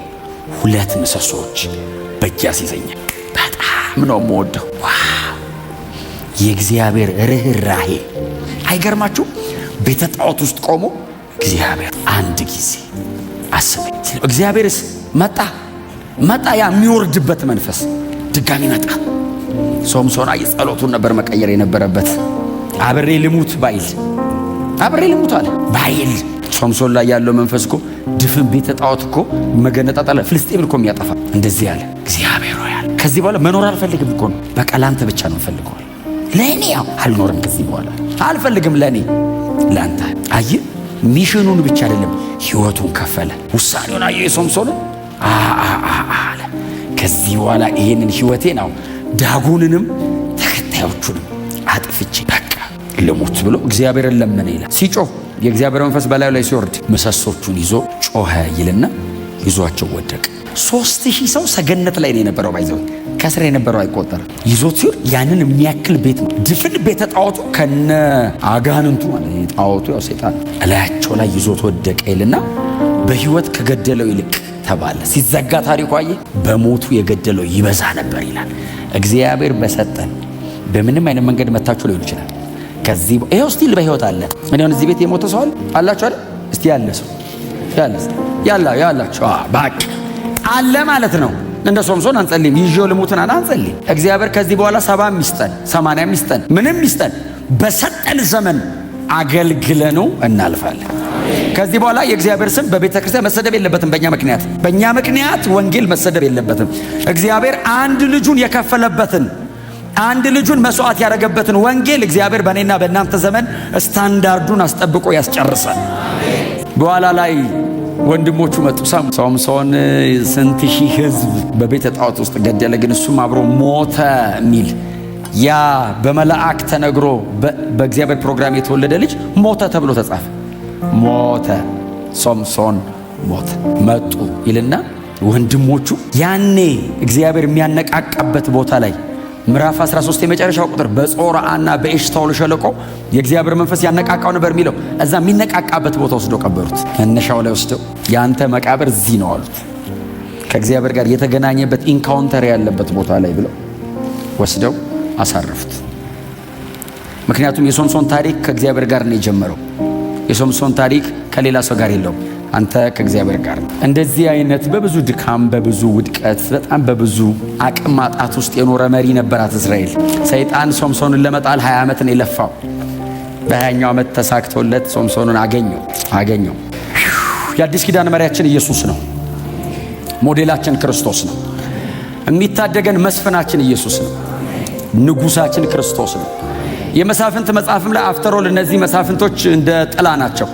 2 ምሰሶች በእጅ ያስይዘኛል። በጣም ነው የምወደው። ዋው የእግዚአብሔር ርህራሄ አይገርማችሁ? ቤተ ጣዖት ውስጥ ቆሞ እግዚአብሔር አንድ ጊዜ አስበኝ። እግዚአብሔርስ መጣ። ያ የሚወርድበት መንፈስ ድጋሚ መጣ። ሶምሶን ጸሎቱን ነበር መቀየር የነበረበት። አብሬ ልሙት አለ ባይል። ሶምሶን ላይ ያለው መንፈስ እኮ ድፍን ቤተ ጣዖት እኮ መገነጣጣለ ፍልስጤምን እኮ የሚያጠፋ እንደዚህ ያለ እግዚአብሔር ሆይ ከዚህ በኋላ መኖር አልፈልግም እኮ ነው። በቃ ላንተ ብቻ ነው ፈልገው። ለእኔ አልኖርም ከዚህ በኋላ አልፈልግም። ለእኔ ላንተ። አየ ሚሽኑን ብቻ አይደለም ህይወቱን ከፈለ። ውሳኔውን አየ ሶምሶን አለ ከዚህ በኋላ ይሄንን ህይወቴ ነው ዳጎንንም ተከታዮቹንም አጥፍቼ በቃ ልሙት ብሎ እግዚአብሔርን ለመነ ይላል። ሲጮህ የእግዚአብሔር መንፈስ በላዩ ላይ ሲወርድ ምሰሶቹን ይዞ ጮኸ ይልና ይዟቸው ወደቀ። 3000 ሰው ሰገነት ላይ ነው የነበረው። ባይዘው ከስር የነበረው አይቆጠርም። ይዞት ሲወር ያንን የሚያክል ቤት ነው ድፍን ቤተ ጣዖቱ ከነ አጋንንቱ ማለት ነው። ጣዖቱ ያው ሰይጣን እላያቸው ላይ ይዞት ወደቀ ይልና በህይወት ከገደለው ይልቅ ተባለ። ሲዘጋ ታሪኩ አየ በሞቱ የገደለው ይበዛ ነበር ይላል። እግዚአብሔር በሰጠን በምንም አይነት መንገድ መታችሁ ሊሆን ይችላል። ከዚህ ይሄው ስቲል በህይወት አለ። ምን ይሆን እዚህ ቤት የሞተ ሰው አላችሁ አይደል? እስቲ ያለ ሰው ያላችሁ ባክ አለ ማለት ነው። እንደ ሶምሶን አንጸልይም። ይዤው ልሙትን አንጸልይም። እግዚአብሔር ከዚህ በኋላ 70 ሚስጠን 80 ሚስጠን ምንም ሚስጠን በሰጠን ዘመን አገልግለነው እናልፋለን። ከዚህ በኋላ የእግዚአብሔር ስም በቤተ ክርስቲያን መሰደብ የለበትም። በእኛ ምክንያት ወንጌል መሰደብ የለበትም። እግዚአብሔር አንድ ልጁን የከፈለበትን አንድ ልጁን መስዋዕት ያደረገበትን ወንጌል እግዚአብሔር በእኔና በእናንተ ዘመን ስታንዳርዱን አስጠብቆ ያስጨርሳል። በኋላ ላይ ወንድሞቹ መጡ። ሶምሶን ስንት ሺህ ሕዝብ በቤተ ጣዖት ውስጥ ገደለ፣ ግን እሱም አብሮ ሞተ የሚል ያ በመላእክ ተነግሮ በእግዚአብሔር ፕሮግራም የተወለደ ልጅ ሞተ ተብሎ ተጻፈ። ሞተ፣ ሶምሶን ሞተ። መጡ ይልና ወንድሞቹ ያኔ እግዚአብሔር የሚያነቃቃበት ቦታ ላይ ምዕራፍ 13 የመጨረሻው ቁጥር በጾርዓና በኤሽታኦል ሸለቆ የእግዚአብሔር መንፈስ ያነቃቃው ነበር የሚለው እዛ የሚነቃቃበት ቦታ ወስደው ቀበሩት። መነሻው ላይ ወስደው ያንተ መቃብር እዚህ ነው አሉት። ከእግዚአብሔር ጋር የተገናኘበት ኢንካውንተር ያለበት ቦታ ላይ ብለው ወስደው አሳረፉት። ምክንያቱም የሶምሶን ታሪክ ከእግዚአብሔር ጋር ነው የጀመረው። የሶምሶን ታሪክ ከሌላ ሰው ጋር የለውም። አንተ ከእግዚአብሔር ጋር ነው። እንደዚህ አይነት በብዙ ድካም፣ በብዙ ውድቀት፣ በጣም በብዙ አቅም ማጣት ውስጥ የኖረ መሪ ነበራት እስራኤል። ሰይጣን ሶምሶንን ለመጣል 20 ዓመት ነው የለፋው። በ20ኛው ዓመት ተሳክቶለት ሶምሶንን አገኘው። የአዲስ ኪዳን መሪያችን ኢየሱስ ነው። ሞዴላችን ክርስቶስ ነው። የሚታደገን መስፍናችን ኢየሱስ ነው። ንጉሳችን ክርስቶስ ነው። የመሳፍንት መጽሐፍም ላይ አፍተሮል እነዚህ መሳፍንቶች እንደ ጥላ ናቸው።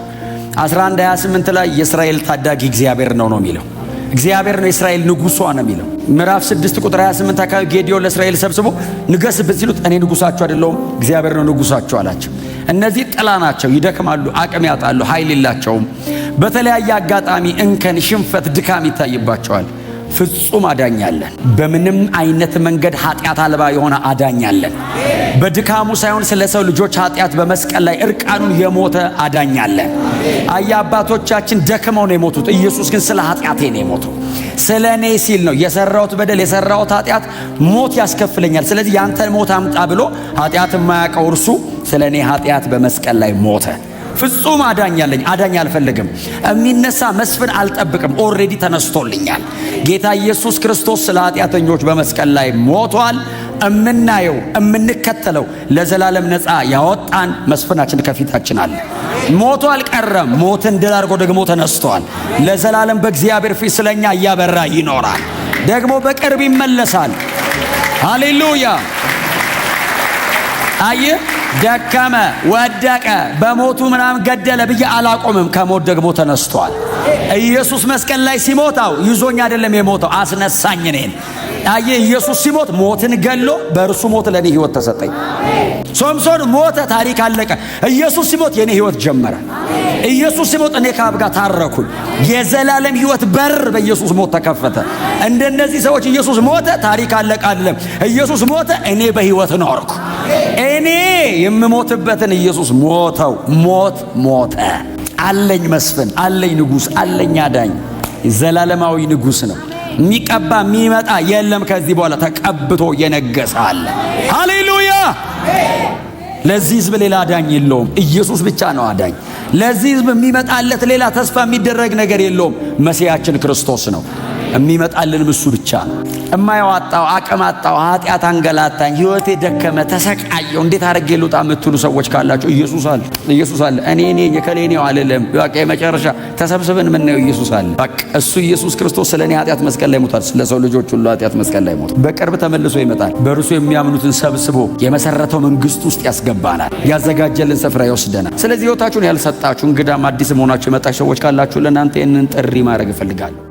11:28 ላይ የእስራኤል ታዳጊ እግዚአብሔር ነው የሚለው። እግዚአብሔር ነው የእስራኤል ንጉሷ ነው የሚለው። ምዕራፍ 6 ቁጥር 28 አካባቢ ጌዲዮን ለእስራኤል ሰብስቦ ንገስበት ሲሉት እኔ ንጉሳችሁ አይደለሁም እግዚአብሔር ነው ንጉሳችሁ አላቸው። እነዚህ ጥላ ናቸው፣ ይደክማሉ፣ አቅም ያጣሉ፣ ኃይል የላቸውም። በተለያየ አጋጣሚ እንከን፣ ሽንፈት፣ ድካም ይታይባቸዋል። ፍጹም አዳኛለን። በምንም አይነት መንገድ ኃጢአት አልባ የሆነ አዳኛለን። በድካሙ ሳይሆን ስለ ሰው ልጆች ኃጢአት በመስቀል ላይ እርቃኑን የሞተ አዳኛለን። አባቶቻችን ደክመው ነው የሞቱት። ኢየሱስ ግን ስለ ኃጢአቴ ነው የሞተው። ስለ እኔ ሲል ነው። የሰራሁት በደል የሰራሁት ኃጢአት ሞት ያስከፍለኛል። ስለዚህ ያንተን ሞት አምጣ ብሎ ኃጢአት የማያውቀው እርሱ ስለ እኔ ኃጢአት በመስቀል ላይ ሞተ። ፍጹም አዳኛለኝ። አዳኝ አልፈልግም። የሚነሳ መስፍን አልጠብቅም። ኦልሬዲ ተነስቶልኛል። ጌታ ኢየሱስ ክርስቶስ ስለ ኃጢአተኞች በመስቀል ላይ ሞቷል። እምናየው እምንከተለው ለዘላለም ነፃ ያወጣን መስፍናችን ከፊታችን አለ። ሞቶ አልቀረም። ሞትን ድል አድርጎ ደግሞ ተነስቷል። ለዘላለም በእግዚአብሔር ፊት ስለኛ እያበራ ይኖራል። ደግሞ በቅርብ ይመለሳል። ሃሌሉያ። አየህ፣ ደከመ፣ ወደቀ፣ በሞቱ ምናምን ገደለ ብዬ አላቆምም። ከሞት ደግሞ ተነስቷል። ኢየሱስ መስቀል ላይ ሲሞታው ይዞኝ አይደለም የሞተው፣ አስነሳኝ እኔን። አየህ፣ ኢየሱስ ሲሞት ሞትን ገሎ በእርሱ ሞት ለእኔ ሕይወት ተሰጠኝ። ሶምሶን ሞተ፣ ታሪክ አለቀ። ኢየሱስ ሲሞት የኔ ሕይወት ጀመረ። ኢየሱስ ሲሞት እኔ ከአብ ጋር ታረኩኝ። የዘላለም ሕይወት በር በኢየሱስ ሞት ተከፈተ። እንደነዚህ ሰዎች ኢየሱስ ሞተ፣ ታሪክ አለቀ አይደለም። ኢየሱስ ሞተ፣ እኔ በሕይወት ኖርኩ። እኔ የምሞትበትን ኢየሱስ ሞተ። አለኝ መስፍን፣ አለኝ ንጉሥ፣ አለኝ አዳኝ። ዘላለማዊ ንጉሥ ነው። የሚቀባ የሚመጣ የለም። ከዚህ በኋላ ተቀብቶ የነገሰ አለ። ሃሌሉያ። ለዚህ ሕዝብ ሌላ አዳኝ የለውም። ኢየሱስ ብቻ ነው አዳኝ። ለዚህ ሕዝብ የሚመጣለት ሌላ ተስፋ የሚደረግ ነገር የለውም። መሲያችን ክርስቶስ ነው። የሚመጣልንም እሱ ብቻ ነው። እማያዋጣው አቅም አጣው፣ ኃጢአት አንገላታኝ፣ ሕይወቴ ደከመ፣ ተሰቃየው፣ እንዴት አድርጌ ልውጣ የምትሉ ሰዎች ካላችሁ ኢየሱስ አለ። እኔ የከሌኔው አልልም። በቃ የመጨረሻ ተሰብስበን የምናየው ኢየሱስ አለ። በቃ እሱ ኢየሱስ ክርስቶስ ስለ እኔ ኃጢአት መስቀል ላይ ሞቷል። ስለ ሰው ልጆች ሁሉ ኃጢአት መስቀል ላይ ሞቷል። በቅርብ ተመልሶ ይመጣል። በእርሱ የሚያምኑትን ሰብስቦ የመሰረተው መንግስት ውስጥ ያስገባናል። ያዘጋጀልን ስፍራ ይወስደናል። ስለዚህ ሕይወታችሁን ያልሰጣችሁ እንግዳም አዲስ መሆናችሁ የመጣችሁ ሰዎች ካላችሁ ለእናንተ ይህንን ጥሪ ማድረግ እፈልጋለሁ።